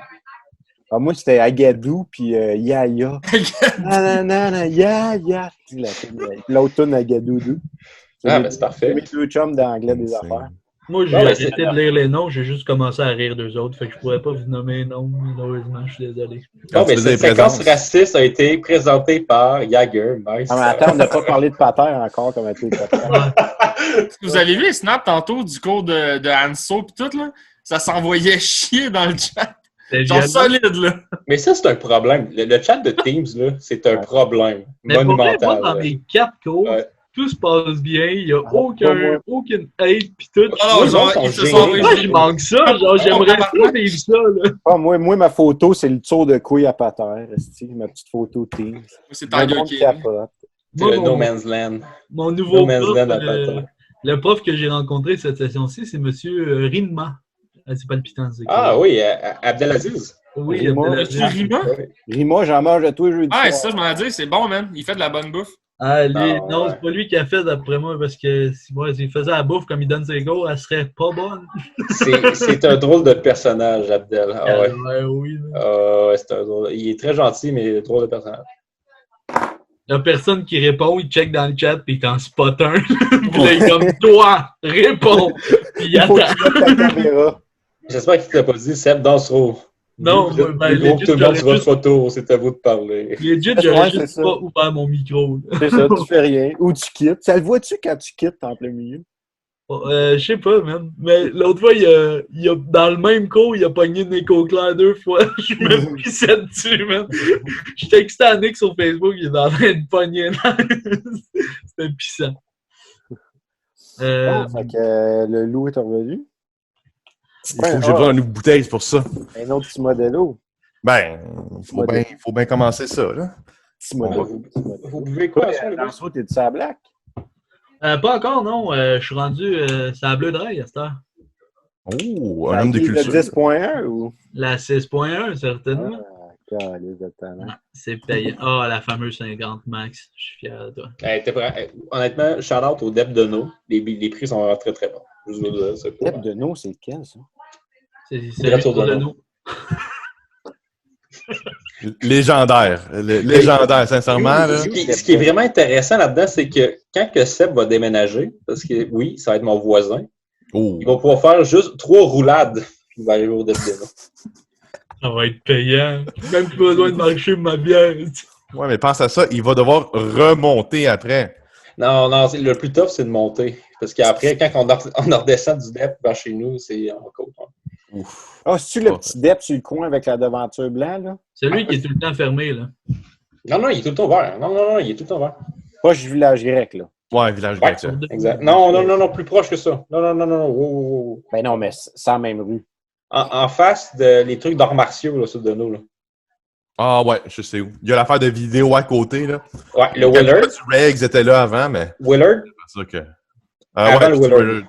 Moi, c'était Agadou puis Yaya. Nanana, Yaya. L'autre tune Agadoudou. Ah, ben c'est parfait. Mes deux chums d'anglais des affaires. Moi, j'ai Non, mais arrêté de lire les noms, j'ai juste commencé à rire d'eux autres, fait que je pourrais pas vous nommer les noms, malheureusement, je suis désolé. Non, mais Tu faisais cette les séquence présences. raciste a été présentée par Jagger. Nice. Non, mais attends, on n'a pas parlé de pater encore comme un peu de pater. Vous avez vu les snaps tantôt du cours de Hanso pis tout, là? Ça s'envoyait chier dans le chat. C'est Genre violent. solide, là. Mais ça, c'est un problème. Le chat de Teams, là, c'est un problème Mais pour vrai, moi, monumental. dans mes 4 cours, Ouais. tout se passe bien, il n'y a pas moi. aucune hate pis tout. Alors, les genre, gens ils sont se sont gênés. Moi, je manque ça, genre, j'aimerais pas vivre ça, là. Moi, ma photo, c'est le tour de couille à pater. Ma petite photo Teams. C'est Le Tiger monde King. capote. C'est Moi, le No Man's Land. mon nouveau No Man's prof, Land à patin. le prof que j'ai rencontré cette session-ci, c'est monsieur Rinma. C'est pas le pitant, c'est Ah quoi? oui, Abdelaziz. Oui, Rima. Abdelaziz. Monsieur Rima? Ouais. Rima, j'en mange à tous les jeudis. Ah, soir. ça, je m'en ai dit, c'est bon, man. Il fait de la bonne bouffe. Ah, lui, Ah, non, ouais. c'est pas lui qui a fait d'après moi, parce que si moi, s'il faisait la bouffe comme il donne ses goals, elle serait pas bonne. C'est un drôle de personnage, Abdel. Ah ouais. Oui. là. Ah ouais, c'est un drôle. Il est très gentil, mais drôle de personnage. Il y a personne qui répond, il check dans le chat, puis il t'en spot un. Puis là, il est comme, toi, réponds. Puis il Il faut que attend. tu mettes ta caméra. J'espère qu'il ne t'a pas dit, Seb Dansereau. Non, Vous êtes ben, plus gros que legit, tout le monde j'aurais sur votre juste- photo, c'est à vous de parler. Legit, Ouais, j'aurais c'est juste ça. pas ouvert mon micro. là. C'est ça, tu fais rien. Ou tu quittes. Ça le vois-tu quand tu quittes en plein milieu? Je sais pas, même. Mais l'autre fois, il a, dans le même cours, il a pogné une écho claire 2 fois. Je suis même pissé dessus, man. Je textais à Nick sur Facebook, il est en train de pogner. C'était pissant. Bon, fait que le loup est revenu. Il faut que j'ai besoin d'une bouteille, c'est pour ça. Un autre petit modello. Ben, il faut bien commencer ça, là. Petit modello. Vous buvez quoi, ça, les Dans gars? le t'es de sa black? Pas encore, non. Je suis rendu ça bleu de rail à cette heure. Oh, un homme de Le culture. 10.1 ou? La 6.1, certainement. Caliste de talent. C'est payant. Ah, la fameuse 50 max. Je suis fier de toi. Honnêtement, shout-out au Dep de No. Les prix sont vraiment très très bons. Je vous le dis, c'est pas- Tête de nous, c'est lequel, ça? C'est Grâce au pour le Dono. nous. Légendaire. Légendaire, sincèrement. Là. Ce qui est vraiment intéressant là-dedans, c'est que quand que Seb va déménager, parce que oui, ça va être mon voisin, Oh. il va pouvoir faire juste 3 roulades. Puis il va arriver au Dep de No. Ça va être payant. J'ai même plus besoin de marcher ma bière. Ouais, mais pense à ça, il va devoir remonter après. Non, le plus tough, c'est de monter. Parce qu'après, quand on redescend du Dep vers chez nous, c'est en côte. Hein. Ah, c'est-tu le petit dep sur le coin avec la devanture blanche, là? Celui qui est tout le temps fermé, là. Non, il est tout le temps vert. Non, il est tout le temps vert. Proche du village grec, là. Ouais, village Ouais. grec, ça. Exact. Non, plus proche que ça. Non. Wow. Ben non, mais c'est la même rue. En face de les trucs d'arts martiaux, là, sur Dono, là. Ah ouais, je sais où. Il y a l'affaire de vidéo à côté, là. Ouais, le Willard. Regs était là avant, mais Willard. c'est ça que... Avant le c'est Willard.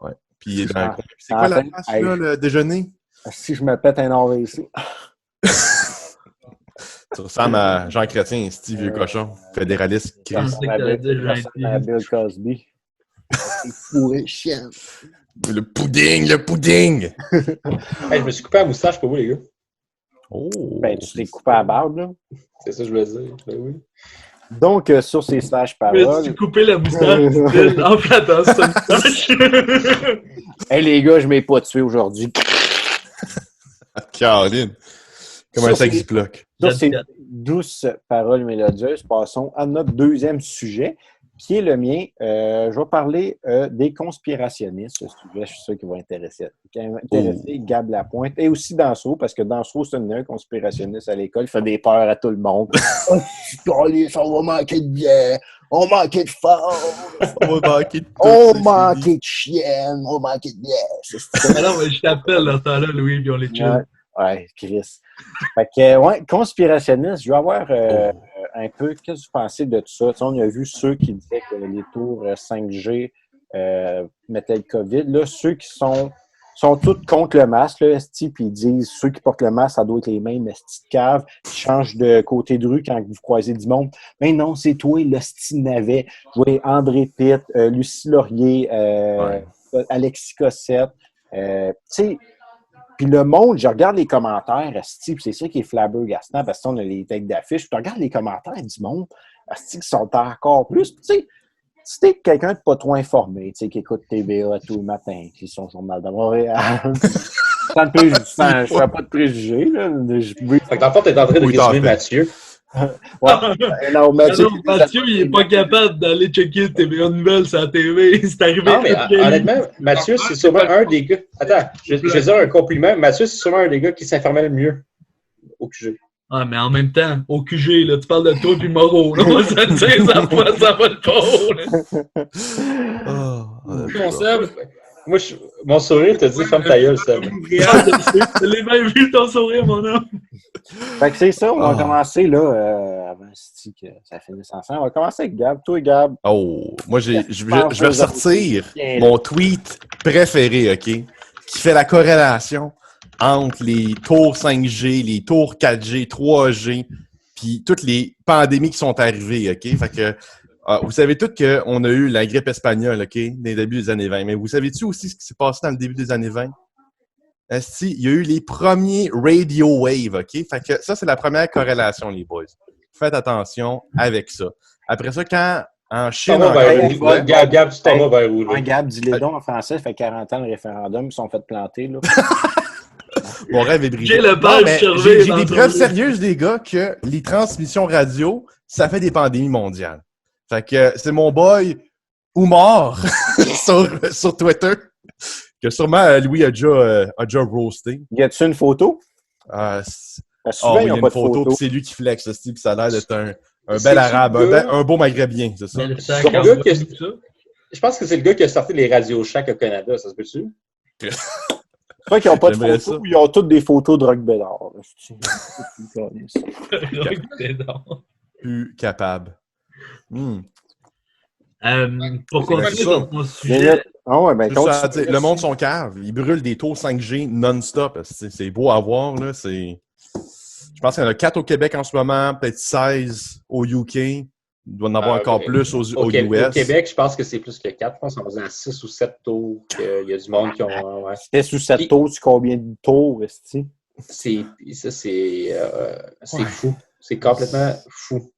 Ouais. Puis il est dans... Ah, C'est quoi la enfin, place, hey. là, le déjeuner? Si je me pète un AVC. Tu ressembles à Jean Chrétien, Steve Vieux Cochon, fédéraliste. Je pensais que t'allais dire à gentil. Bill Cosby. C'est fourré chien. Le pudding! Hey, je me suis coupé la moustache pour vous, les gars. Oh! Ben, tu t'es coupé à la barbe, là. C'est ça que je voulais dire. Ben oui. Donc, sur ces slash Mais paroles. si tu coupais la moustache, c'était en flattant sa moustache. Hey, les gars, je m'ai pas tué aujourd'hui. Caroline! Comme un Sur sac ces- Ziploc. Sur ces douces paroles mélodieuses, passons à notre deuxième sujet, qui est le mien. Je vais parler des conspirationnistes. Ce sujet, je suis sûr qu'il va intéresser Gab Lapointe et aussi Dansereau, parce que Dansereau, c'est un conspirationniste à l'école. Il fait des peurs à tout le monde. On va manquer de bière, on manquait de fort, On va manquer de on manquait de chienne, on manquait de bière. Ah non, mais je t'appelle dans ce temps-là, Louis, puis on les chill. Ouais, Chris. Fait que, ouais, conspirationniste, je veux avoir un peu, qu'est-ce que vous pensez de tout ça? Tu sais, on a vu ceux qui disaient que les tours 5G mettait le COVID. Là, ceux qui sont tous contre le masque, là, esti, puis ils disent ceux qui portent le masque, ça doit être les mêmes esti de cave, qui changent de côté de rue quand vous croisez du monde. Mais non, c'est toi, l'esti navet. Oui, André Pitt, Lucie Laurier, Alexis Cossette. Tu sais, puis le monde, je regarde les commentaires, esti, puis c'est ça qui est flabbergastant, parce qu'on a les têtes d'affiche. Tu regardes les commentaires du monde, esti, qui sont encore plus. Tu sais, si t'es quelqu'un de pas trop informé, tu sais, qui écoute TVA tous les matins, qui sont journal de Montréal, je fais pas de préjugés, là. Fait que dans le fond, t'es en train de résumer Mathieu. Ouais. Non, Mathieu, il est pas capable d'aller checker TVA Nouvelles sur la TV. C'est arrivé. Non, mais honnêtement, Mathieu, c'est sûrement un des gars. Attends, je vais dire un compliment. Mathieu, c'est sûrement un des gars qui s'informait le mieux au QG. Ah, mais en même temps, au QG, là, tu parles de toi puis Moreau. Là, ça va le pas. Seb. Moi, mon sourire te dit ferme ta gueule, Seb. Je l'ai même vu ton sourire, mon homme. Fait que c'est ça, on va commencer là, avant que ça finisse ensemble. On va commencer avec Gab. Toi, Gab. Oh, moi, je vais ressortir mon tweet préféré, OK? Qui fait la corrélation entre les tours 5G, les tours 4G, 3G, puis toutes les pandémies qui sont arrivées, OK? Fait que vous savez tous qu'on a eu la grippe espagnole, OK? Dans les débuts des années 20. Mais vous savez-tu aussi ce qui s'est passé dans le début des années 20? Il y a eu les premiers radio waves, OK? Fait que ça, c'est la première corrélation, les boys. Faites attention avec ça. Après ça, quand en Chine... Gab, tu t'en vas vers où, là? Gab, dis-les donc en français, ça fait 40 ans le référendum, ils se sont fait planter, là. Mon rêve est brisé. J'ai des preuves sérieuses, les gars, que les transmissions radio, ça fait des pandémies mondiales. Fait que c'est mon boy Oumar sur Twitter, que sûrement Louis a déjà roasté. Y a-tu une photo? Souvent, il y a une photo, puis c'est lui qui flex, puis ça a l'air d'être un bel arabe, un beau maghrébien, c'est ça? Je pense que c'est le gars qui a sorti les Radio Shack au Canada, ça se peut-tu? C'est vrai qu'ils n'ont pas de photos, ils ont toutes des photos de Rock Bédard. Plus capable. Pour continuer dans mon sujet... Le monde sont cave. Ils brûlent des tours 5G non-stop. C'est beau à voir, là. Je pense qu'il y en a 4 au Québec en ce moment, peut-être 16 au UK. Il doit en avoir encore plus aux US. Au Québec, je pense que c'est plus que 4. Je pense qu'on est à 6 ou 7 tours. Il y a du monde qui ont... 6 ou 7 tours, tu combien de tours, est-ce c'est fou. C'est complètement fou.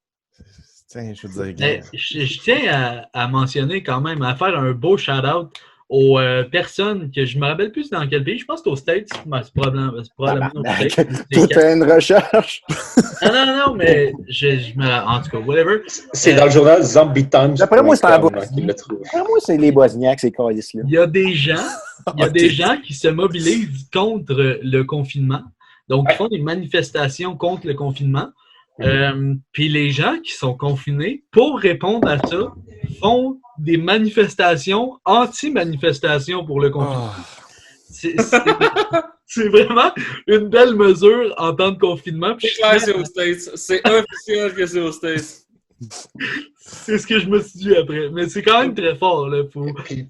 Je tiens à mentionner quand même, à faire un beau shout-out aux personnes que je me rappelle plus dans quel pays. Je pense que c'est aux States. C'est probablement aux States. Tout est une recherche. Non, mais en tout cas, whatever. C'est dans le journal Zombie Times. D'après moi, c'est en Bosnie. D'après moi, c'est les Bosniaques, ces calices-là. Il y a des gens qui se mobilisent contre le confinement. Donc, ils font des manifestations contre le confinement. Puis les gens qui sont confinés, pour répondre à ça, font des manifestations, anti-manifestations pour le confinement. C'est vraiment une belle mesure en temps de confinement. C'est clair, c'est aux States. C'est officiel que c'est aux States. C'est ce que je me suis dit après. Mais c'est quand même très fort. Là,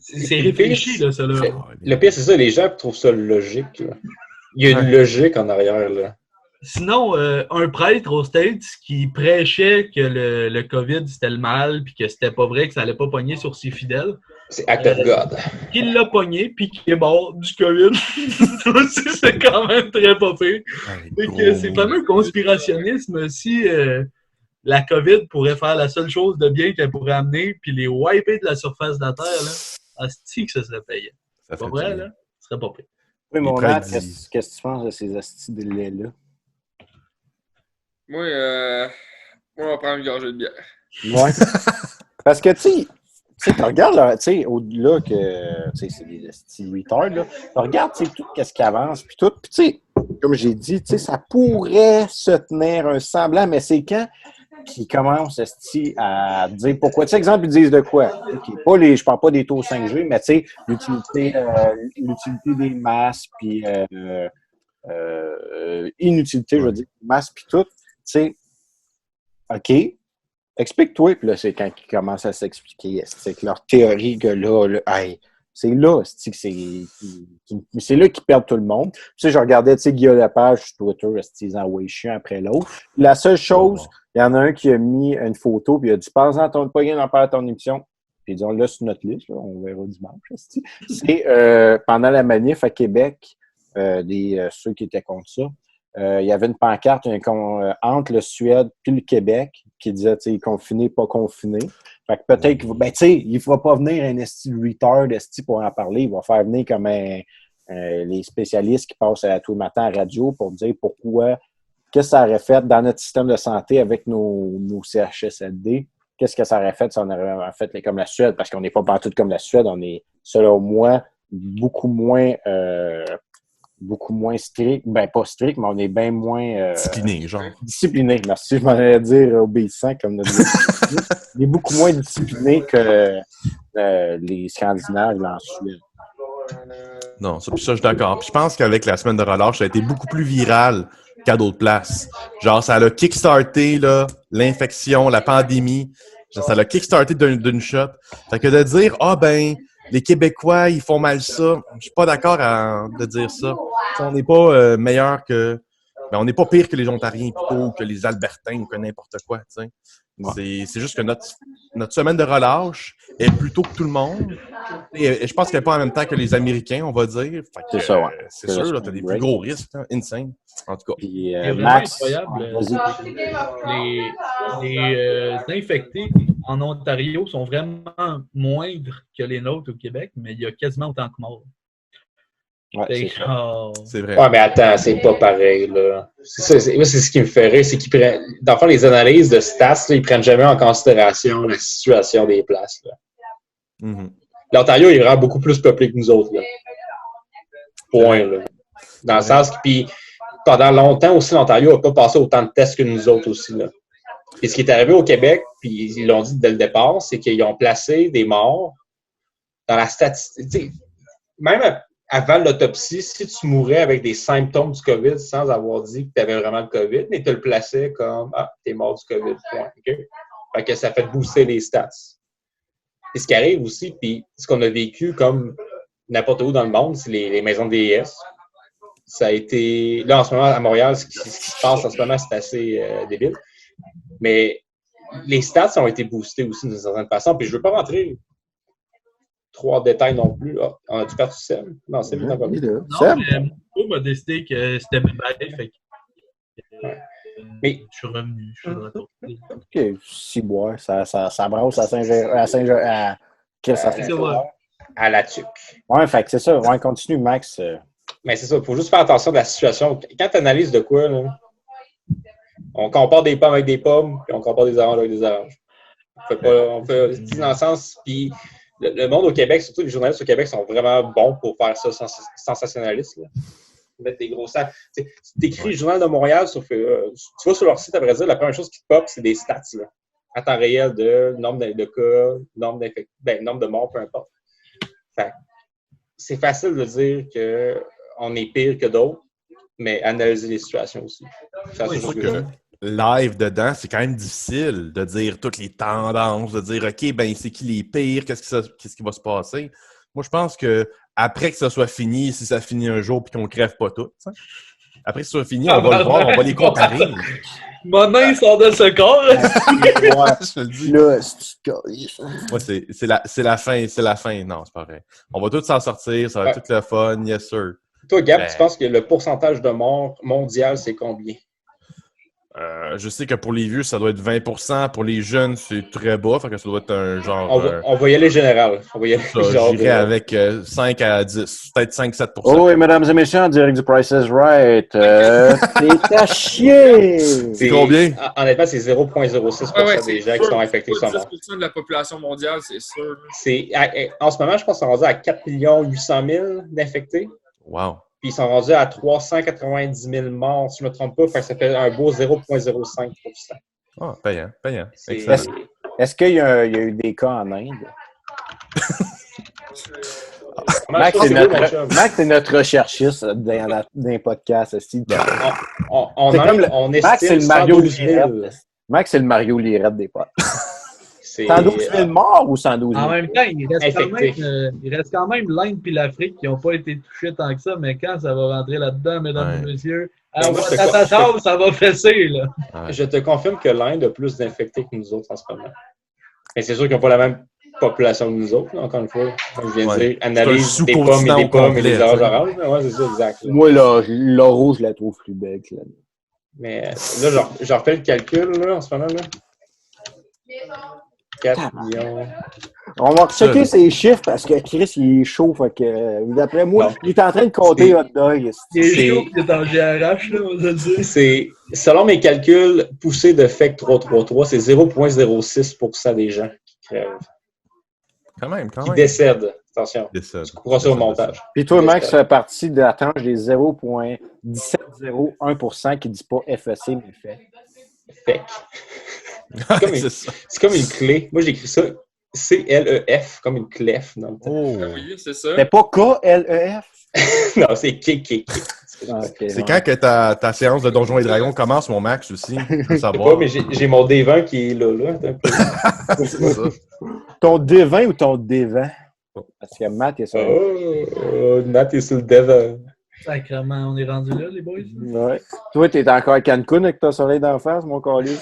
c'est réfléchi, là, ça. Là. Le pire, c'est ça, les gens trouvent ça logique. Là. Il y a une logique en arrière, là. Sinon, un prêtre aux States qui prêchait que le COVID c'était le mal, puis que c'était pas vrai, que ça allait pas pogner sur ses fidèles. C'est Act of God. Qu'il l'a pogné, puis qu'il est mort du COVID. C'est quand même très pas pire. C'est fameux conspirationnisme. Si la COVID pourrait faire la seule chose de bien qu'elle pourrait amener, puis les wiper de la surface de la Terre, là, asti que ça serait payé. C'est pas vrai, là? Ce serait pas pire. Oui, mon Matt, qu'est-ce que tu penses de ces astis de lait-là? Moi, on va prendre une gorgée de bière. Ouais. Parce que, tu regardes, tu sais, au-delà que, tu sais, c'est des styles retards, là, tu regardes, tu sais, tout ce qui avance, puis tout, puis tu sais, comme j'ai dit, tu sais, ça pourrait se tenir un semblant, mais c'est quand qu'ils commencent, à dire pourquoi. Tu sais, exemple, ils disent de quoi? Okay. Je parle pas des taux 5G, mais tu sais, l'utilité des masques, puis inutilité, je veux dire, des masques, puis tout. Tu sais, OK, Explique-toi, puis là, c'est quand ils commencent à s'expliquer. C'est que leur théorie que là hey, c'est là, c'est là qu'ils perdent tout le monde. Tu sais, je regardais, tu sais, Guillaume Lepage sur Twitter, ils envoient chien après l'autre. La seule chose, il y en a un qui a mis une photo, puis il a dit, pense-en, pas rien d'en parler à ton émission. Puis ils ont là sur notre liste, là, on verra dimanche. C'est pendant la manif à Québec, ceux qui étaient contre ça. Il y avait une pancarte entre le Suède et le Québec qui disait, tu sais, confiné, pas confiné. Fait que peut-être qu'il va, tu sais, il ne va pas venir un esti retard pour en parler. Il va faire venir comme les spécialistes qui passent tout le matin à la radio pour dire pourquoi, qu'est-ce que ça aurait fait dans notre système de santé avec nos CHSLD. Qu'est-ce que ça aurait fait si on aurait fait comme la Suède? Parce qu'on n'est pas partout comme la Suède. On est, selon moi, beaucoup moins strict. Ben, pas strict, mais on est bien moins... discipliné, genre. Discipliné, merci. Je m'en allais dire obéissant, comme notre on est beaucoup moins discipliné que les Scandinaves en Suède. Non, ça, je suis d'accord. Puis je pense qu'avec la semaine de relâche, ça a été beaucoup plus viral qu'à d'autres places. Genre, ça a kickstarté là, l'infection, la pandémie. Genre, ça l'a kickstarté d'une shot. Fait que de dire, les Québécois, ils font mal ça, je suis pas d'accord de dire ça. T'sais, on n'est pas meilleur que... Ben, on n'est pas pire que les Ontariens plutôt, que les Albertains ou que n'importe quoi, tu sais. Ouais. C'est juste que notre semaine de relâche est plus tôt que tout le monde. Et je pense qu'elle n'est pas en même temps que les Américains, on va dire. Fait que, c'est ça, ouais. C'est sûr, là, tu as des plus gros risques. Hein, insane. En tout cas. Puis, Max, incroyable. Les infectés en Ontario sont vraiment moindres que les nôtres au Québec, mais il y a quasiment autant que morts. Ouais, c'est vrai. Ouais, mais attends, c'est pas pareil, là. C'est ce qui me fait rire, c'est qu'ils prennent, dans le fond, les analyses de stats, là, ils prennent jamais en considération la situation des places, là. Mm-hmm. L'Ontario est vraiment beaucoup plus peuplé que nous autres, là. Point, là. Dans le sens que, puis, pendant longtemps aussi, l'Ontario n'a pas passé autant de tests que nous autres aussi, là. Et ce qui est arrivé au Québec, puis ils l'ont dit dès le départ, c'est qu'ils ont placé des morts dans la statistique. Même avant l'autopsie, si tu mourais avec des symptômes du COVID sans avoir dit que tu avais vraiment le COVID, mais tu le plaçais comme « Ah, t'es mort du COVID. » Okay? Fait que ça fait booster les stats. Et ce qui arrive aussi, puis ce qu'on a vécu comme n'importe où dans le monde, c'est les maisons de vieillesse. Ça a été... Là, en ce moment, à Montréal, ce qui se passe en ce moment, c'est assez débile. Mais les stats ont été boostés aussi d'une certaine façon. Puis je ne veux pas rentrer trois détails non plus. Ah, on a-tu perdu Sam? Non, c'est lui encore. Non, mais Mouko m'a décidé que c'était bébé, fait que mais je suis revenu. Je suis retourné. OK, ciboire, ça brasse à Saint-Jean. À la tuque. Ouais, fait que c'est ça. Ouais, continue, Max. Mais c'est ça, il faut juste faire attention de la situation. Quand tu analyses de quoi, là, on compare des pommes avec des pommes, puis on compare des oranges avec des oranges. On fait dans le sens, puis le monde au Québec, surtout les journalistes au Québec, sont vraiment bons pour faire ça sensationnaliste. Là. Mettre des gros sacs. Tu écris le Journal de Montréal, tu vas sur leur site, à vrai dire, la première chose qui te pop, c'est des stats, là, à temps réel de nombre de cas, nombre de morts, peu importe. Fait, c'est facile de dire qu'on est pire que d'autres, mais analyser les situations aussi. C'est sûr que live dedans, c'est quand même difficile de dire toutes les tendances, de dire OK, ben c'est qui les pires, qu'est-ce qui va se passer. Moi, je pense que après que ça soit fini, si ça finit un jour puis qu'on crève pas tout, t'sais. Après que ça soit fini, on va le voir, on va les comparer. Mon main sort de ce corps. Ouais, je te le dis. Là, c'est la fin. Non, c'est pas vrai. On va tous s'en sortir, ça va être tout le fun, yes sir. Toi, Gab, tu penses que le pourcentage de morts mondial, c'est combien? Je sais que pour les vieux, ça doit être 20%. Pour les jeunes, c'est très bas. Fait que ça doit être un genre... On va y aller général. J'irais avec 5 à 10. Peut-être 5-7%. Oh oui, mesdames et messieurs, en direct du Price is Right. C'est à chier! C'est combien? Honnêtement, c'est 0,06% des gens qui sont infectés sont morts. 10% de la population mondiale, c'est sûr. En ce moment, je pense qu'ils sont rendus à 4 800 000 d'infectés. Wow. Puis ils sont rendus à 390 000 morts, si je ne me trompe pas, fait que ça fait un beau 0,05%. Ah, payant. Est-ce qu'il y a eu des cas en Inde? Max, c'est notre recherchiste dans un podcast. On Max, c'est le Mario du Max, c'est le Mario Lirette des potes. C'est 112 000 morts ou 112 000? En même temps, Infecté. il reste quand même l'Inde et l'Afrique qui n'ont pas été touchés tant que ça, mais quand ça va rentrer là-dedans, mesdames et messieurs, Ben, moi, je te Ouattata, ça va fesser, là. Ouais. Je te confirme que l'Inde a plus d'infectés que nous autres en ce moment. Mais c'est sûr qu'ils n'ont pas la même population que nous autres, là, encore une fois. Comme je viens de dire, analyse des pommes et des pommes et des oranges oranges. Ouais, c'est ça, exact. Là. Moi, là, l'euro, je la trouve plus belle que la mienne. Mais là, je refais le calcul là, en ce moment. Là. 4 millions. On va checker ces chiffres parce que Chris, il est chaud. Fait que, d'après moi, Non. il est en train de compter C'est- hot dog. Il est C'est- chaud, il est en GRH, là, on va se le dire. C'est, selon mes calculs, poussée de FEC 333, c'est 0,06% des gens qui crèvent, Quand même. qui décèdent. Attention, Décède. tu couperas ça au montage. Puis toi, Max, Décèdent. fait partie de la tranche des 0,1701% qui ne dit pas FEC, mais fait. FEC. Ouais, c'est ça. C'est comme une clé. Moi, j'écris ça C-L-E-F, comme une clef dans le temps. Oh. Oui, c'est ça. C'est pas K-L-E-F? Non, c'est K. Ah, ok, C'est ouais. quand que ta séance de Donjons et Dragons commence, mon Max, aussi? Je veux Je sais savoir. pas, mais j'ai mon D20 qui est là. C'est ça. Ton D20 ou ton D20? Parce que Matt est sur. Oh, Nat est sur le devant. Sacrement, on est rendu là, les boys. Ouais. Toi, t'es encore à Cancun avec ton soleil d'en face, mon colis.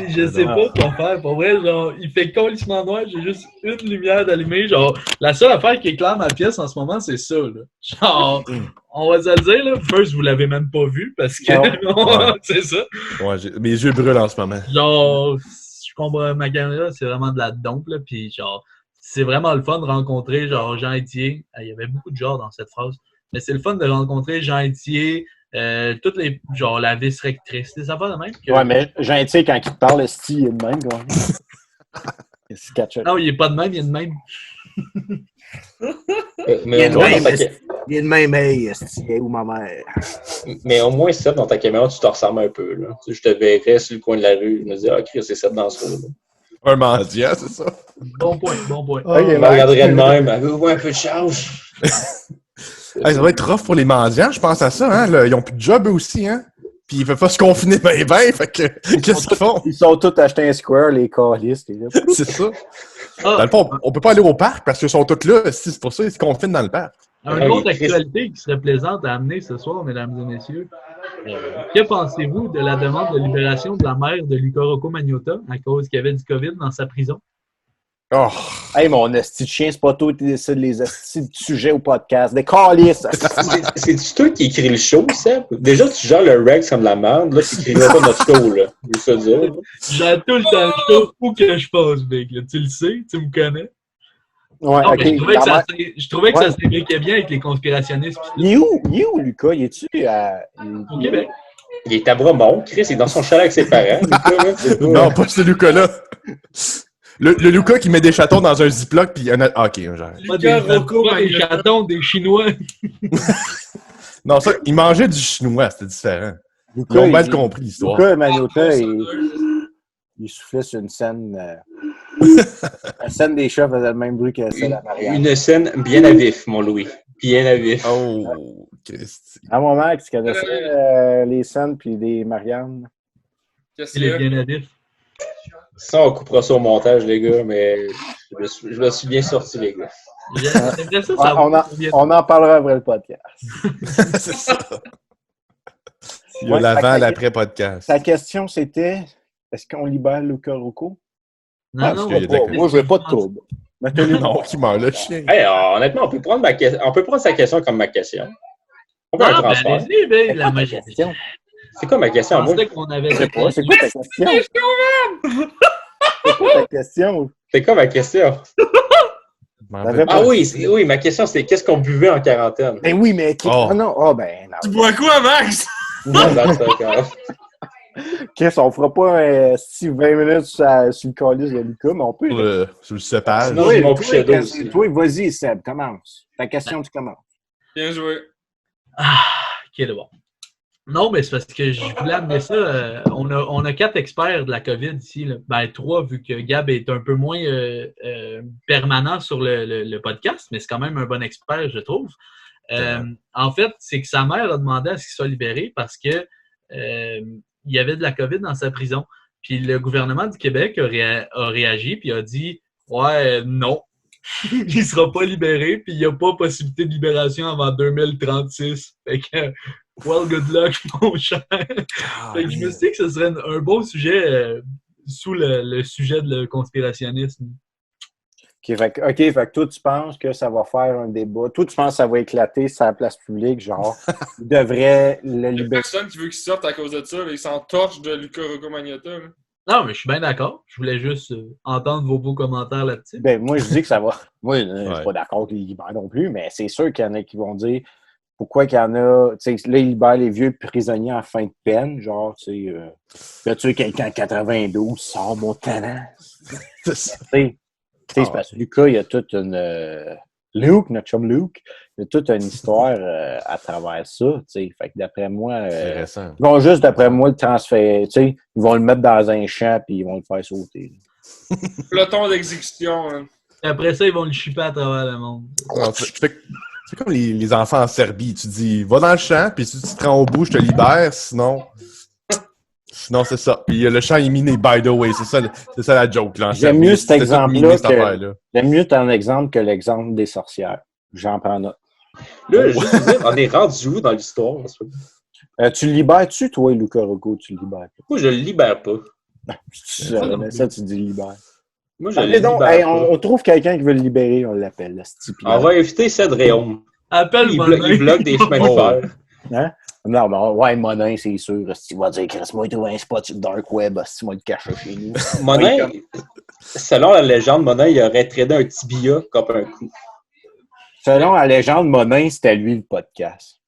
Je sais pas quoi faire. Pour vrai, genre, il fait complètement noir, j'ai juste une lumière d'allumée. Genre, la seule affaire qui éclaire ma pièce en ce moment, c'est ça, là. Genre, on va se le dire, là. First, vous l'avez même pas vu parce que Ouais. c'est ça. Ouais, mes yeux brûlent en ce moment. Genre, je comprends ma caméra, c'est vraiment de la dompe, là. Puis, genre, c'est vraiment le fun de rencontrer, genre, Jean Etier. Il y avait beaucoup de genres dans cette phrase. Mais c'est le fun de rencontrer Jean Etier, toutes les, genre, la vice-rectrice. C'est ça va de même que... Ouais, mais gentil, quand il te parle, Esti, il est de même, quoi. Il se catch up. Non, il est pas de même, il est de même. Mais au, moins, dans ta, Il est de même, hey, Esti, où ma mère? mais au moins, Seb, dans ta caméra, tu te ressembles un peu. Là. Tu sais, je te verrais sur le coin de la rue. Je me disais, ah, Chris, c'est Seb dans ce rôle. Un mendiant, c'est ça? Bon point, bon point. Ok, Je me Max. regarderais de même. Avez-vous un peu de change? Hey, ça va être rough pour les mendiants, je pense à ça. Hein? Là, ils ont plus de job eux aussi. Hein? Puis ils peuvent pas se confiner ben. Fait que, qu'est-ce qu'ils font? Ils sont tous achetés un square, les calices. C'est ça. Ah, Dans le fond, on peut pas aller au parc parce qu'ils sont tous là. C'est pour ça qu'ils se confinent dans le parc. une autre actualité qui serait plaisante à amener ce soir, mesdames et messieurs. Que pensez-vous de la demande de libération de la mère de Luca Rocco Magnotta à cause qu'il y avait du COVID dans sa prison? Oh, Hey, mon esti de chien, c'est pas toi qui décide les estis de sujets au podcast. Des calices! C'est-tu toi qui écris le show, Seb? Déjà, tu gères le Rex comme de la merde. Là, tu écrirais pas notre show, là. Je veux ça dire. J'ai tout le temps le show où que je passe, Big. Là. Tu le sais, tu me connais. Ouais, Non, ok. mais je trouvais que Ouais. ça s'imbriquait bien avec les conspirationnistes. Il est où, Lucas? Il est-tu Au Québec. Il est à Bromont. Chris, il est dans son chalet avec ses parents. Lucas, là, c'est pas- non, pas ce Lucas-là. Le Lucas qui met des chatons dans un ziploc, puis un. Ah, ok, genre. Pas des, pas des chatons, des Chinois. Non, ça, il mangeait du chinois, c'était différent. Ils Lucas, ont mal compris l'histoire. Lucas Magnotta, il soufflait sur une scène. La scène des chats faisait le même bruit que celle à Marianne. Une scène bien à vif, mon Louis. Bien à vif. Oh, Christ. À mon mec, tu connaissais les scènes puis des Marianne? Qu'est-ce Il qu'il y est a? bien adif. Ça, on coupera ça au montage, les gars, mais je me suis bien sorti, les gars. J'aimerais ça Ah, savoir combien on en parlera après le podcast. C'est ça. Il y a Ouais, l'avant, ta- l'après-podcast. Ta question, c'était est-ce qu'on libère Luca Rocco? Non, parce non, qu'il y a de la- Moi, je veux pas de trouble. Mettez-le Non, qui meurt le chien. Hey, honnêtement, on peut prendre sa question comme ma question. On peut non, un mais transfert. allez-y, ben, la ta magie. question. C'est quoi ma question Je à moi? pensais qu'on avait... Je sais pas, c'est quoi ta question? C'est quoi ta question? C'est quoi ma question? Ah oui, ma question, c'est qu'est-ce qu'on buvait en quarantaine? Ben oui, mais... Oh. Ah non, ah ben non. Tu bois quoi, Max? Non, dans ce cas. Chris, on fera pas 20 minutes sur le calice de Lucas, mais on peut. Sur le cépage. Sinon, Oui, j'ai mon toi, coucher d'eau aussi. toi, vas-y, Seb, commence. Ta question, tu commences. Bien joué. Ah, ok, là, bon. Non, mais c'est parce que je voulais amener ça. On a 4 experts de la COVID ici. Là. Ben, 3, vu que Gab est un peu moins permanent sur le podcast, mais c'est quand même un bon expert, je trouve. En fait, c'est que sa mère a demandé à ce qu'il soit libéré parce que il y avait de la COVID dans sa prison. Puis le gouvernement du Québec a réagi puis a dit « Ouais, non, il sera pas libéré, puis il n'y a pas possibilité de libération avant 2036. » Fait que, well, good luck, mon cher. Fait que je me suis dit que ce serait un bon sujet sous le sujet de le conspirationnisme. OK, fait que toi, tu penses que ça va faire un débat. Toi, tu penses que ça va éclater sur la place publique, genre, il devrait le Il y a libérer. personne qui veut qu'il sorte à cause de ça. Là. Il s'entorche de Luca Rocco-Magnotta. Là. Non, mais je suis bien d'accord. Je voulais juste entendre vos beaux commentaires là-dessus. Ben, moi, je dis que ça va. Moi, je Ouais. suis pas d'accord qu'ils libèrent non plus, mais c'est sûr qu'il y en a qui vont dire pourquoi qu'il y en a. Tu sais, là, ils libèrent les vieux prisonniers en fin de peine. Genre, tu sais, tu quelqu'un en 92, sors mon talent. C'est ça. Tu sais, c'est parce que Lucas, il y a toute une. Luke, notre chum Luke, il y a toute une histoire à travers ça. Tu sais, fait que d'après moi. C'est récent. Ils vont juste, d'après moi, le transférer. Tu sais, ils vont le mettre dans un champ puis ils vont le faire sauter. Peloton d'exécution. Hein. Et après ça, ils vont le chipper à travers le monde. Non, c'est comme les enfants en Serbie. Tu dis, va dans le champ, puis si tu te rends au bout, je te libère. Sinon, c'est ça. Puis le champ est miné, by the way. C'est ça la joke. Là, en J'aime Serbie. mieux cet C'était tout exemple-là miné, cette affaire-là. J'aime mieux ton exemple que l'exemple des sorcières. J'en prends note. Là, juste vous dire, on est rendu où dans l'histoire? En ce moment? Tu le libères-tu, toi, Luca Rocco? Tu le libères pas? Moi, je le libère pas. Si tu savais ça, tu dis libère. Moi, je le Allez donc, libère hey, pas. on trouve quelqu'un qui veut le libérer, on l'appelle. Là, On va inviter Ced Réaume. Appelle Il Monin. bloque des chemins de fer. Hein? Non, mais ouais, Monin, c'est sûr. Il va dire, Chris-moi, il trouve un spot sur le Dark Web, si moi le cacher chez nous. Monin, selon la légende, Monin, il aurait tradé un tibia comme un coup. Selon la légende, Monin, c'était lui le podcast.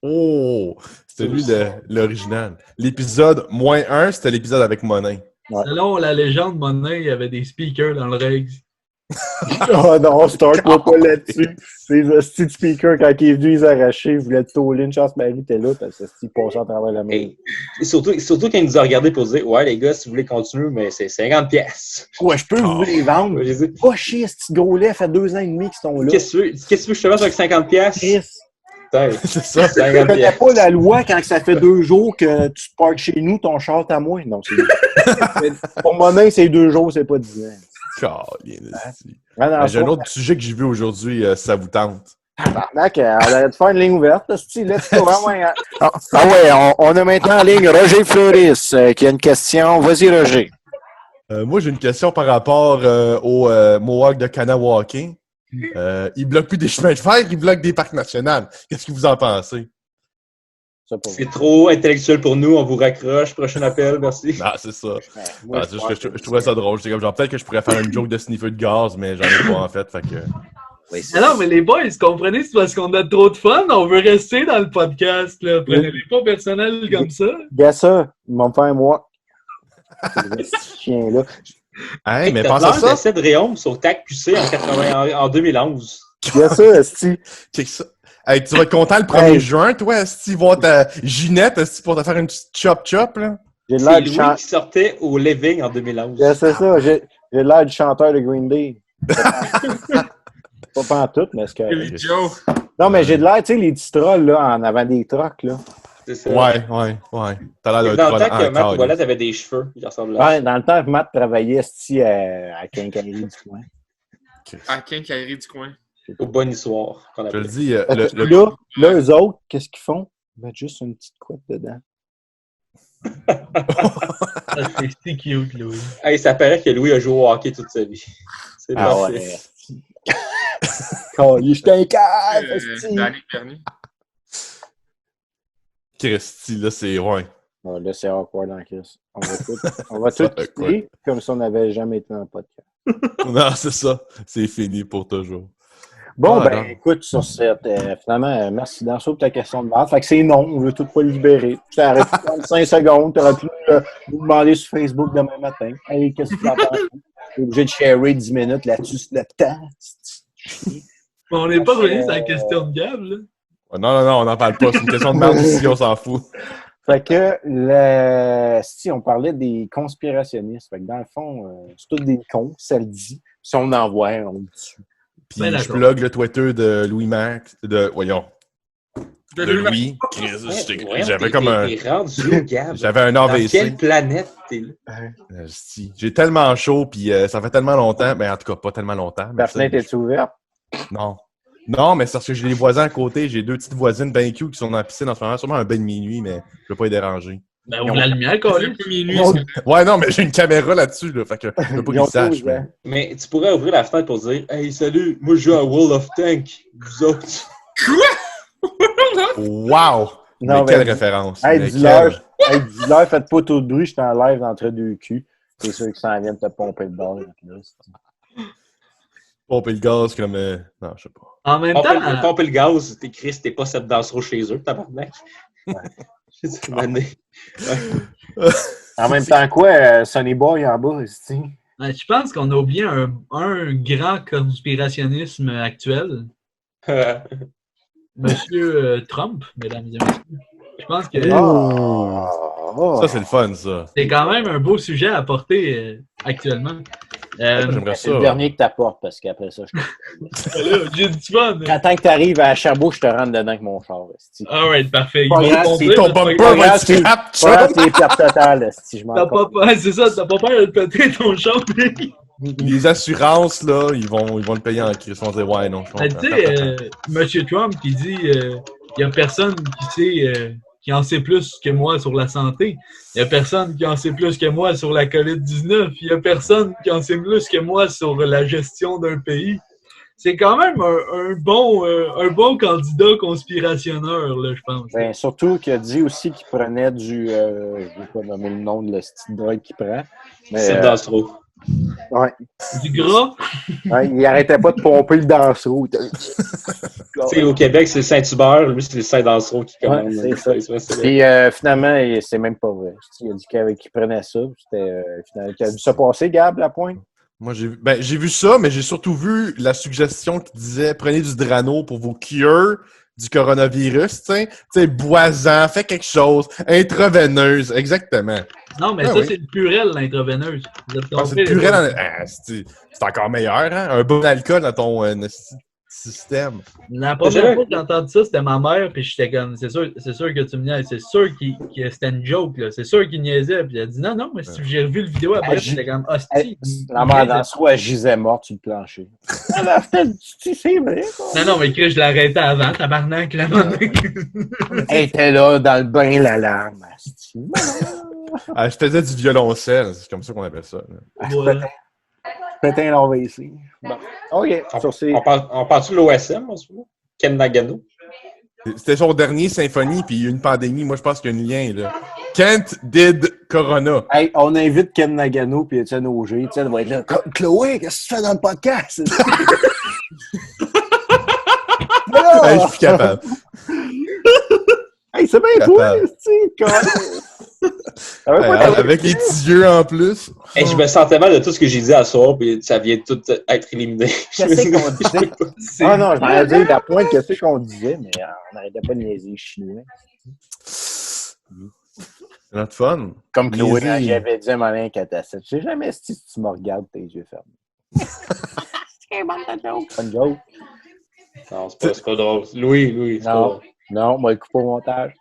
Oh! C'était lui l'original. L'épisode -1, c'était l'épisode avec Monin. Ouais. Selon la légende, Monin, il y avait des speakers dans le règle. Oh non, start-moi pas là-dessus. Ces hosties de speakers, quand il est venu les arracher, il voulait te tauler. Une chance, Marie était là, parce que il passait à travers la main. Et surtout quand il nous a regardé pour dire « Ouais, les gars, si vous voulez continuer, mais c'est 50 pièces. Ouais, je peux vous les vendre. J'ai dit Pas chier, ce petit gros lait, fait 2 ans et demi qu'ils sont là. Qu'est-ce que tu veux que je te fasse avec 50 pièces? Chris, C'est ça. 50 je connais pièces. pas la loi quand ça fait 2 jours que tu te parques chez nous, ton char à moi. Non, c'est pour Monin, c'est 2 jours, c'est pas 10 ans. J'ai un autre sujet que j'ai vu aujourd'hui, ça vous tente. Tabarnak, on aurait dû faire une ligne ouverte, là, let's go. Ah ouais, on a maintenant en ligne Roger Fleuris qui a une question. Vas-y, Roger. Moi, j'ai une question par rapport au Mohawk de Kanawake. Il bloque plus des chemins de fer, il bloque des parcs nationaux. Qu'est-ce que vous en pensez? C'est trop intellectuel pour nous, on vous raccroche. Prochain appel, merci. Ah, c'est ça. Moi, C'est juste que je trouvais ça drôle. J'étais comme genre, peut-être que je pourrais faire une joke de sniffer de gaz, mais j'en ai pas en fait. Fait que... Ah non, mais les boys, comprenez, c'est parce qu'on a trop de fun, on veut rester dans le podcast. Là. Prenez-les pas personnel comme ça. Gars, ça, ils m'ont fait un mois. Ce chien-là. Hey, mais T'as pense à l'air ça. de Ced Réaume sur TAC QC en 2011. Gars, ça, esti. Check ça. Hey, tu vas être content le 1er juin, toi, esti, voir ta Ginette, esti, pour te faire une petite chop-chop, là. J'ai C'est l'air du Louis chanteur. qui sortait au Living en 2011. Gars, c'est ça, j'ai l'air du chanteur de Green Day. Pas en tout, mais c'est que. Billy Joe. Non, mais j'ai de l'air, tu sais, les petits trolls, là, en avant des trucks, là. C'est ça. Ouais. T'as l'air Dans d'un le temps que Matt troll Ouellet avait des cheveux, il ressemblait. Ouais, dans le temps que Matt travaillait, esti, à Quincaillerie du coin. À Quincaillerie du coin. Au Bonissoir, qu'on Je te le appelle. dis, Là, eux autres, qu'est-ce qu'ils font? Ils mettent juste une petite couette dedans. Ah, c'est si cute, Louis. Hey, ça paraît que Louis a joué au hockey toute sa vie. C'est Ah parfait. ouais. Calé, j'étais un cave, esti. Danny Perny. Christy, là, c'est... Ouais. Ah, là, c'est awkward en Chris. On va tout Ça, quitter comme si on n'avait jamais été en podcast. Non, c'est ça. C'est fini pour toujours. Bon, Ah, ben, non. écoute, sur cette, finalement, merci Danso pour ta question de base. Fait que c'est non, on veut tout pas le libérer. Tu t'aurais pu prendre 5 secondes, tu aurais pu nous demander sur Facebook demain matin. Hey, qu'est-ce que tu en penses? T'es obligé de sharer 10 minutes là-dessus sur le temps. On n'est pas revenu sur la question de Gab, là. Non, on n'en parle pas. C'est une question de merde ici, on s'en fout. Fait que, si on parlait des conspirationnistes, fait que dans le fond, c'est tous des cons, ça le dit. Si on en voit, on le tue. Puis Ben, je d'accord. plug le Twitter de Louis Max, T'as De lu le Louis. Chris, Ouais, j'avais comme un... T'es rendu où, Gab? J'avais un Dans AVC. quelle planète t'es là? J'ai tellement chaud, puis ça fait tellement longtemps. Mais en tout cas, pas tellement longtemps. Mais Ta fenêtre est ouverte? Non. Non, mais c'est parce que j'ai les voisins à côté. J'ai 2 petites voisines bien cute qui sont dans la piscine en ce moment. Sûrement un bain de minuit, mais je veux pas les déranger. Ben, ouvre la lumière, C'est Colin. un peu minuit. Ouais, non, mais j'ai une caméra là-dessus, là. Fait que je veux pas Ils ont qu'ils sachent. tous, Mais... hein. Mais tu pourrais ouvrir la fenêtre pour dire « Hey, salut, moi je joue à World of Tank. Vous autres? Wow! Non, mais quelle mais- référence! Hey, Mais dis-leur, faites pas trop de bruit, je suis en live entre deux culs. C'est sûr qu'ils s'en viennent te pomper le bord. Là. Pomper le gaz comme... Non, je sais pas. En même temps, Pomper le gaz, t'es Chris, t'es pas cette dansereau chez eux, tabarnak. J'ai dit, mané. En même temps, quoi, Sonny Boy en bas, c'est je pense qu'on a oublié un grand conspirationnisme actuel. Monsieur Trump, mesdames et messieurs. Je pense que Ça, c'est le fun, ça. c'est quand même un beau sujet à porter actuellement. J'aimerais C'est le ça. dernier que t'apportes, parce qu'après ça, je Là, j'ai du fun. Attends que t'arrives à Sherbrooke, je te rentre dedans avec mon char. esti. Alright, parfait. Ils Pas vont grave, compter, c'est Ton mais c'est pas bumper grave. va être scrap, Pas grave, c'est pertes totales, si je m'en T'as pas peur, c'est ça, t'as pas peur de péter ton char. Les assurances, là, ils vont le payer en crise. Ils vont dire, ouais, non, je Mais comprends. tu sais, Monsieur Trump qui dit il y a personne qui sait qui en sait plus que moi sur la santé. Il y a personne qui en sait plus que moi sur la COVID-19. Il y a personne qui en sait plus que moi sur la gestion d'un pays. C'est quand même un bon candidat conspirationneur, là, je pense. Ben, surtout qu'il a dit aussi qu'il prenait du. Je ne vais pas nommer le nom de la petite drogue qu'il prend. Mais, C'est Dastro. ouais. Du gras. Ouais, il arrêtait pas de pomper le dansereau. Tu sais, au Québec, c'est le Saint-Hubert, lui, c'est le Saint-Dastro qui commande. Ouais, c'est ça. Puis finalement, c'est même pas vrai. Il a dit qu'il prenait ça. C'était finalement. Tu as vu ça passer, Gab, la pointe? Moi, j'ai vu ça, mais j'ai surtout vu la suggestion qui disait prenez du Drano pour vos cures du coronavirus, tu sais, boisant, fais quelque chose, intraveineuse, exactement. Non, mais Ah ça, oui. c'est le Purel, l'intraveineuse. Vous êtes Ah, trompés, c'est le les purée gars. c'est encore meilleur, hein? Un bon alcool dans ton système. La première fois que j'ai entendu ça, c'était ma mère, puis j'étais comme, c'est sûr que tu me niaises, c'est sûr que c'était une joke, là. C'est sûr qu'il niaisait, puis elle a dit non, mais si j'ai revu le vidéo après, j'étais comme, hostie. La mère dansereau, elle gisait morte sur le plancher. Elle a fait du c'est vrai, quoi. Non, mais Chris, je l'ai arrêté avant, tabarnak, la monnaie. Elle était là, dans le bain, l'alarme. Ah, je faisais du violoncelle, c'est comme ça qu'on appelle ça. Là. Ouais. Pétain l'envers ici. Bon. OK. Sur ces... On parle-tu de l'OSM, en ce moment? Ken Nagano? C'était son dernier symphonie, puis il y a eu une pandémie. Moi, je pense qu'il y a un lien, là. Kent did Corona. Hey, on invite Ken Nagano puis Étienne Auger. Étienne va être là. Chloé, qu'est-ce que tu fais dans le podcast? Hey, je suis capable. Hey, c'est bien toi, Capable. Avec les petits yeux en plus. Hey, je me sentais mal de tout ce que j'ai dit à soir, puis ça vient tout être éliminé. Qu'est-ce qu'on disait? Ah non, je m'en dire la pointe, qu'est-ce qu'on disait, mais on n'arrêtait pas de niaiser les Chinois. C'est notre fun. Comme Chloé, Niaiser. quand j'avais dit à Malin Catassette. Je sais jamais si tu me regardes tes yeux fermés. C'est pas une joke. Non, c'est pas drôle. Louis, c'est pas Non. drôle. Non, moi, le coupe au montage.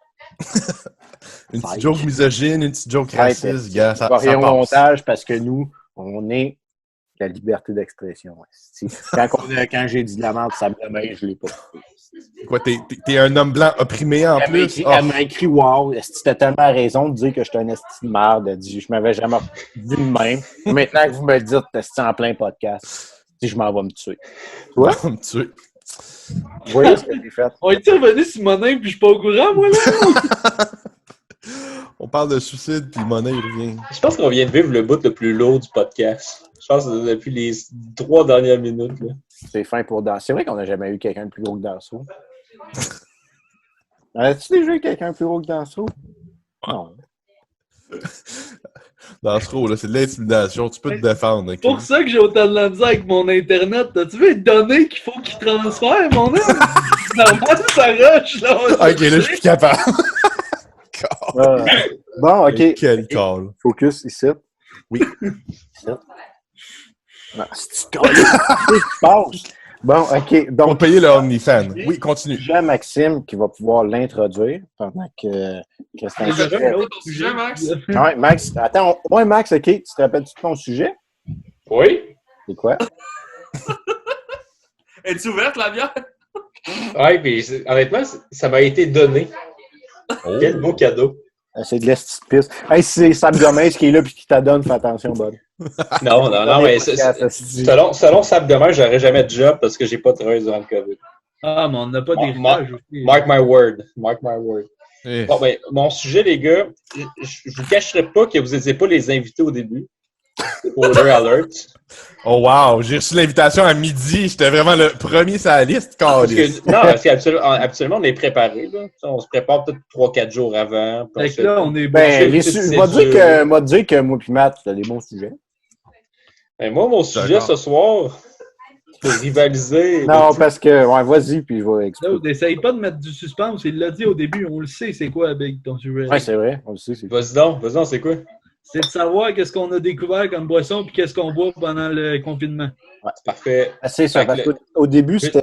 Une petite joke misogyne, une petite joke Arrête, raciste, gars. Ça pas rien au passe. montage parce que nous, on est la liberté d'expression. Quand j'ai dit de la merde, ça me remet, je l'ai pas. Quoi, t'es un homme blanc opprimé en plus? Elle m'a écrit wow, tu as tellement raison de dire que je suis un esti de merde. Elle dit, je m'avais jamais vu de même. Maintenant que vous me le dites, esti en plein podcast, je m'en vais me tuer. Toi? Me tuer. Vous voyez ce que j'ai fait? On est revenu sur Monin, puis je suis pas au courant, moi, là. On parle de suicide, puis monnaie, il revient. Je pense qu'on vient de vivre le bout le plus lourd du podcast. Je pense que depuis les 3 dernières minutes. Là. C'est fin pour danser. C'est vrai qu'on n'a jamais eu quelqu'un de plus gros que Danseau. As-tu déjà eu quelqu'un de plus gros que Danseau? Non. Dans ce rôle, là, c'est de l'intimidation. Tu peux te défendre. C'est pour ça que j'ai autant de la misère avec mon Internet. T'as-tu vu les données qu'il faut qu'il transfère, mon homme? Normal, ça rush, là. Ok, là, je suis plus capable. Bon, OK. Quel call. Focus ici. Oui. Ici. Non, c'est-tu qu'est-ce qui se passe? Bon, OK. Pour Donc, payer le OnlyFans. Oui, continue. sujet à Maxime qui va pouvoir l'introduire pendant que Christian Déjà, fait. ton sujet, Max? Ouais, Max, attends. Ouais, Max, OK. Tu te rappelles-tu de ton sujet? Oui? C'est quoi? Es-tu ouverte, la bière? Oui, mais honnêtement, ça m'a été donné. Oh. Quel beau cadeau. C'est de l'esti de piste. Hey, si c'est Sam Gomez qui est là et qui t'adonne, fais attention, Bob. Non, mais selon Sam Gomez, j'aurais jamais de job parce que j'ai pas travaillé durant le COVID. Ah, mais on n'a pas d'héritage aussi. Mark my word. Mark my word. Eh. Bon, ben, mon sujet, les gars, je vous cacherai pas que vous n'étiez pas les invités au début. Spoiler alert. Oh wow, j'ai reçu l'invitation à midi. J'étais vraiment le premier sur la liste. Parce Caliste. que, non, parce qu'habituellement, on est préparé. Là. On se prépare peut-être 3-4 jours avant. puis Fait que là, on est Ben, c'est m'a dit que moi et Matt, t'as des bons sujets. Ben, moi, mon sujet D'accord. ce soir, c'est rivaliser. Non, parce que, ouais, vas-y, puis je vais expliquer. Là, n'essaye pas de mettre du suspense. Il l'a dit au début, on le sait, c'est quoi, Big, ton sujet. Ouais, c'est vrai, on le sait. Vas-y donc, c'est quoi? C'est de savoir qu'est-ce qu'on a découvert comme boisson puis qu'est-ce qu'on boit pendant le confinement. C'est parfait. C'est ça, Fait parce que qu'au début, c'était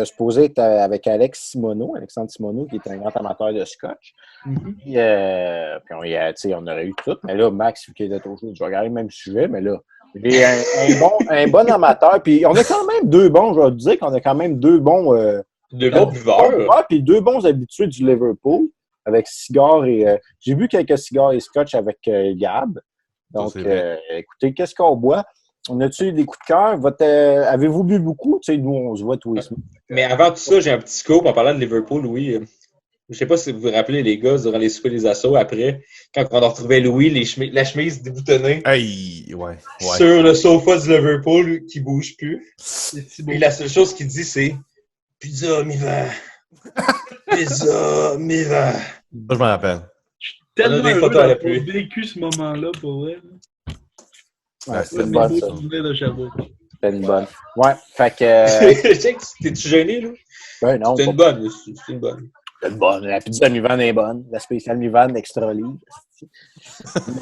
supposé être avec Alexandre Simoneau, qui est un grand amateur de scotch. Mhm. Puis on aurait eu tout. Mais là, Max, qui était trop chaud, je vais regarder le même sujet, mais là, j'ai un bon amateur. Puis on a quand même deux bons, je vais te dire qu'on a quand même deux bons. de bons buveurs. Puis deux bons habitués du Liverpool, avec cigares et. J'ai bu quelques cigares et scotch avec Gab. Donc, Ça, c'est vrai. écoutez, qu'est-ce qu'on boit? On a-tu des coups de cœur? Avez-vous bu beaucoup? Tu sais, nous, on se voit tous les semaines. Mais avant tout ça, j'ai un petit scoop en parlant de Liverpool, Louis. Je sais pas si vous vous rappelez, les gars, durant les soupers des assauts, après, quand on a retrouvé Louis, la chemise déboutonnée Hey, ouais. sur le sofa du Liverpool qui bouge plus. C'est si beau. Puis la seule chose qu'il dit, c'est « Pizza, mi va! Pizza, mi va! Ça, je m'en rappelle. Tellement On a des heureux photos à d'avoir l'appui. vécu ce moment-là, pour vrai. Ouais, C'est c'était une des bonne, beaux ça. souvenirs de Sherbrooke. C'était une bonne. Ouais, fait que. Je sais que t'es-tu gêné, là? Ben non, C'est une bonne. C'est une bonne. c'est une bonne. La pizza Mivan est bonne. La spéciale Mivan extra libre.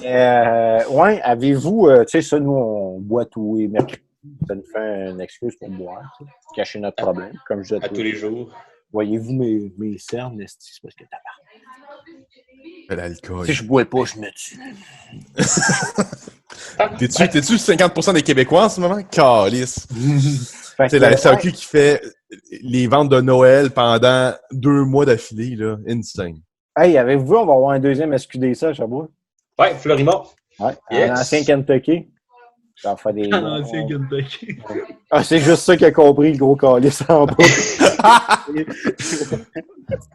Mais, ouais, avez-vous. Tu sais, ça, nous, on boit tous les mercredis. Ça nous fait une excuse pour boire, tu sais, cacher notre problème. Comme je disais À tous les jours. Voyez-vous mes cernes, c'est parce que t'as L'alcool. Si je bois pas, je me tue. T'es-tu 50% des Québécois en ce moment? Calice. Fait C'est que, la SAQ qui fait les ventes de Noël pendant 2 mois d'affilée, là. Insane. Hey, avez-vous vu, on va avoir un deuxième SQDC à Sherbrooke? Ouais, Florimont. Ouais, Yes. un ancien Kentucky. Ça va faire des. Ah, l'ancien Kentucky. Ah, c'est juste ça qu'il a compris, le gros calice en bas.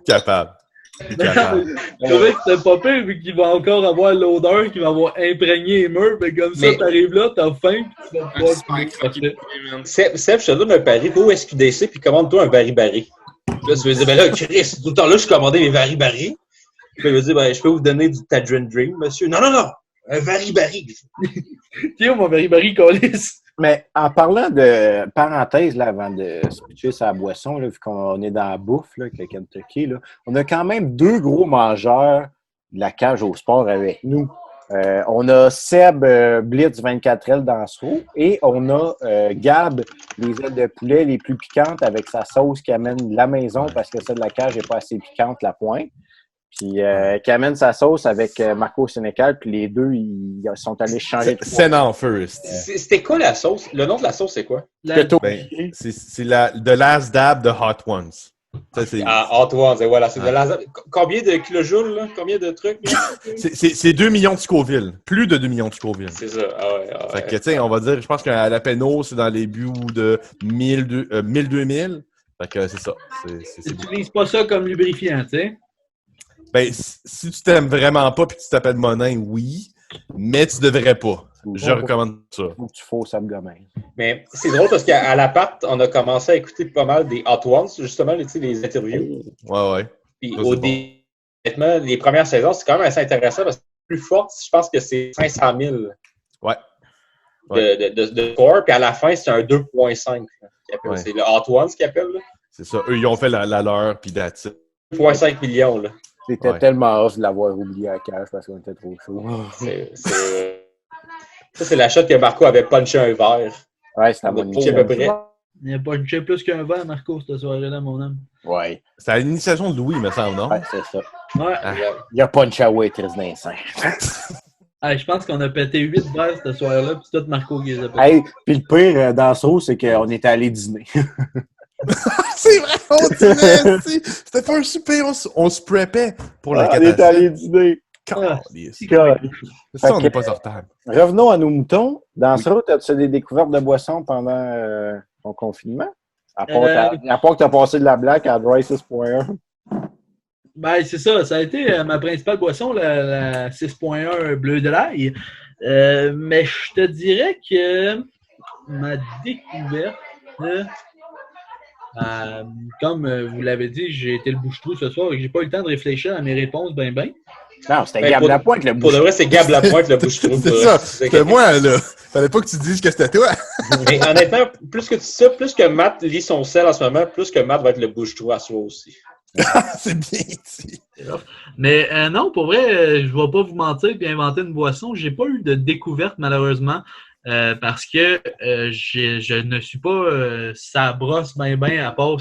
Capable. Il est capable. Je trouvais que c'était pas pire vu qu'il va encore avoir l'odeur qui va avoir imprégné les murs. Mais comme ça, Mais- t'arrives là, t'as faim, puis tu vas pouvoir Super fumer. croqué, man. Seb, je te donne un pari. Va au SQDC puis commande-toi un baril-baril. Là, tu vas dire, ben là, Chris, tout le temps là, je commandais mes baril-baril. Puis il va dire, ben, je peux vous donner du Tadrin Dream, monsieur. Non, un baril-baril. Tiens, mon baril colis. Mais en parlant de parenthèse, là, avant de switcher sa boisson, là, vu qu'on est dans la bouffe là, avec le Kentucky, là, on a quand même deux gros mangeurs de la cage au sport avec nous. On a Seb Blitz 24L dans ce roue et on a Gab, les ailes de poulet les plus piquantes avec sa sauce qui amène de la maison parce que celle de la cage n'est pas assez piquante, la pointe. Puis qui amène sa sauce avec Marco Sénécal, puis les deux, ils sont allés changer de Scène en first. C'était quoi la sauce? Le nom de la sauce, c'est quoi? Keto. Ben, c'est la The Last Dab de Hot Ones. Ça, c'est, Ah, Antoine, voilà. C'est de la... Combien de kilojoules, là? Combien de trucs? Là? c'est 2 millions de Scoville. Plus de 2 millions de Scoville. C'est ça. Ah ouais. Fait que, tu sais, on va dire, je pense qu'à la Péno, c'est dans les buts de 1000-2000. Fait que c'est ça. C'est beau. N'utilise pas ça comme lubrifiant, tu sais. Ben, si tu t'aimes vraiment pas puis que tu t'appelles Monin, oui. Mais tu devrais pas. Je recommande ça. Faut que tu fasses Sam Gomez. Mais c'est drôle parce qu'à l'appart, on a commencé à écouter pas mal des Hot Ones, justement, tu sais, les interviews. Ouais. Puis Ça, au c'est début, honnêtement, les premières saisons, c'est quand même assez intéressant parce que le plus fort, je pense que c'est 500 000 Ouais. de score. Puis à la fin, c'est un 2.5. Ouais. C'est le Hot Ones qu'ils appellent. Là. C'est ça. Eux, ils ont fait la leur, puis that's it. 2.5 millions. Là. C'était Ouais. tellement off de l'avoir oublié à la cage parce qu'on était trop chaud. Ça, c'est la shot que Marco avait punché un verre. Ouais, c'était un On a bon pitché à peu près Il a punché plus qu'un verre, Marco, cette soirée-là, mon homme. Ouais. C'est à l'initiation de Louis, me semble, non? Ouais, c'est ça. Ouais. Il a punché à Waitress dans les seins. Hey, je pense qu'on a pété 8 verres cette soirée-là, puis c'est tout Marco qui les a pétés. Hey, puis le pire dans ça, c'est qu'on était allé dîner. C'est vrai, on dînait, c'était pas un souper, on se preppait pour la On était catastrophe. allé dîner. Calisse. Fait Ça, on n'est que- pas sur table. Revenons à nos moutons. Dans ça, as-tu des découvertes de boissons pendant ton confinement? À part que tu as passé de la blague à Dry 6.1. Ben, c'est ça. Ça a été ma principale boisson, la 6.1 Bleu de l'ail. Mais je te dirais que ma découverte, comme vous l'avez dit, j'ai été le bouche-trou ce soir et j'ai pas eu le temps de réfléchir à mes réponses ben. Non, c'était Ben, Gab pour- Lapointe le Pour de bouche. vrai, c'est Gab Lapointe, le bouche-trou. C'est ça, c'était moi, là. Fallait pas que tu dises que c'était toi. Mais honnêtement, plus que Matt lit son sel en ce moment, plus que Matt va être le bouche-trou à soi aussi. C'est bien dit. Mais non, pour vrai, je vais pas vous mentir et inventer une boisson. J'ai pas eu de découverte, malheureusement, parce que je ne suis pas ça brosse ben à part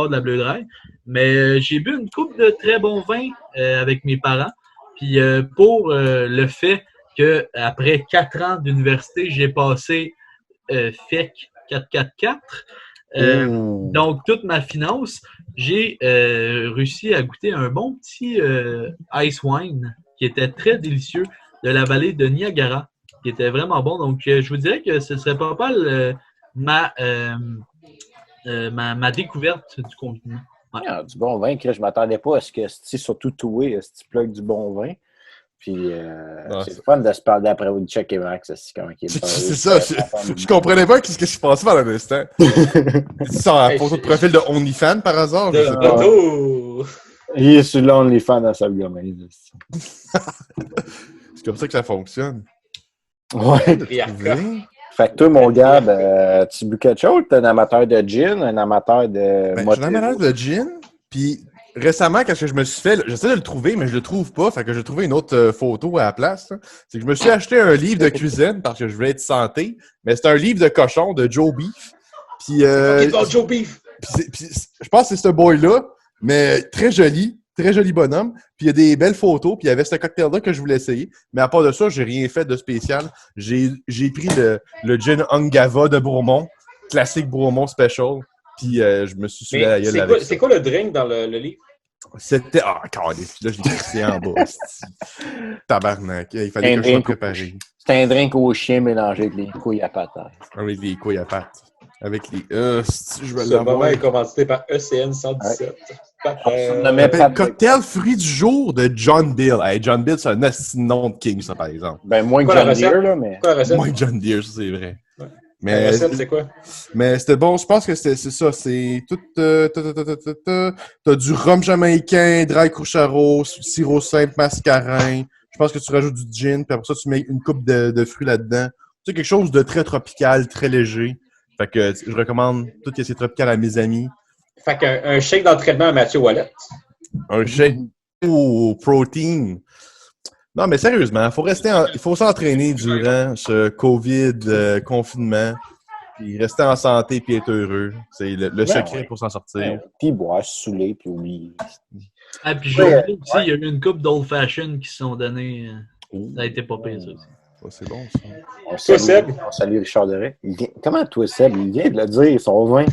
de la Bleu Dry. Mais j'ai bu une coupe de très bons vins avec mes parents. Puis pour le fait qu'après 4 ans d'université, j'ai passé FEC 444. Donc, toute ma finance, j'ai réussi à goûter un bon petit ice wine qui était très délicieux de la vallée de Niagara, qui était vraiment bon. Donc, je vous dirais que ce serait pas mal ma découverte du confinement. Ouais. Ah, du bon vin, que je m'attendais pas à ce que, surtout Toué, si tu plugues du bon vin. Puis, c'est le fun de se parler après vous de Check et Max. C'est ça, je comprenais pas ce qui se passait pendant l'instant. C'est ça, un photo de profil de OnlyFans par hasard? Je sais pas. Oh! Il est sur l'OnlyFans dans sa gomme. C'est comme ça que ça fonctionne. Ouais. Fait que toi, mon Gab, tu bois quelque chose? T'es un amateur de gin, un amateur de... Ben, je suis un amateur de gin, puis récemment, quand je me suis fait... J'essaie de le trouver, mais je le trouve pas, fait que j'ai trouvé une autre photo à la place. Là. C'est que je me suis acheté un livre de cuisine parce que je voulais être santé, mais c'est un livre de cochon de Joe Beef. Puis, Joe Beef! Puis je pense que c'est ce boy-là, mais très joli bonhomme. Puis il y a des belles photos, puis il y avait ce cocktail-là que je voulais essayer. Mais à part de ça, j'ai rien fait de spécial. J'ai pris le gin Angava de Bourmont, classique Bourmont Special, puis je me suis soulé la gueule avec ça. C'est quoi le drink dans le livre? C'était... Ah, câlisse, là, je l'ai crissé en bas. Tabarnak, il fallait que je sois préparé. C'était un drink au chien mélangé avec les couilles à patates. Avec les couilles à pattes. Avec les... je vais Ce moment l'avoir. est commandité par ECN 117. Cocktail fruits du jour de John Bill. Hey, John Bill, c'est un asti nom de king, ça, par exemple. Ben, moins que Quoi, la John Deere, recette? là, mais... Quoi la recette? Moins que John Deere, ça, c'est vrai. Ouais. Mais, La recette, c'est quoi? mais c'était bon, je pense que c'est ça. C'est tout... T'as du rhum jamaïcain, dry crucharo, sirop simple, mascarin. Je pense que tu rajoutes du gin, puis après ça, tu mets une coupe de fruits là-dedans. Tu sais, quelque chose de très tropical, très léger. Fait que je recommande tout ce qui est tropical à mes amis. Fait qu'un shake d'entraînement à Mathieu Wallet. Un shake au protein. Non, mais sérieusement, il faut s'entraîner durant ce COVID confinement. Puis rester en santé puis être heureux. C'est le secret pour s'en sortir. Puis boire, se saouler, puis oublier. Ah, puis j'ai oublié aussi, il y a eu une couple d'old fashion qui se sont donnés. Ça a été pas pire, ça aussi. Oh, c'est bon, ça. On salue Richard Deray. Comment toi, Seb? Il vient de le dire, son vin.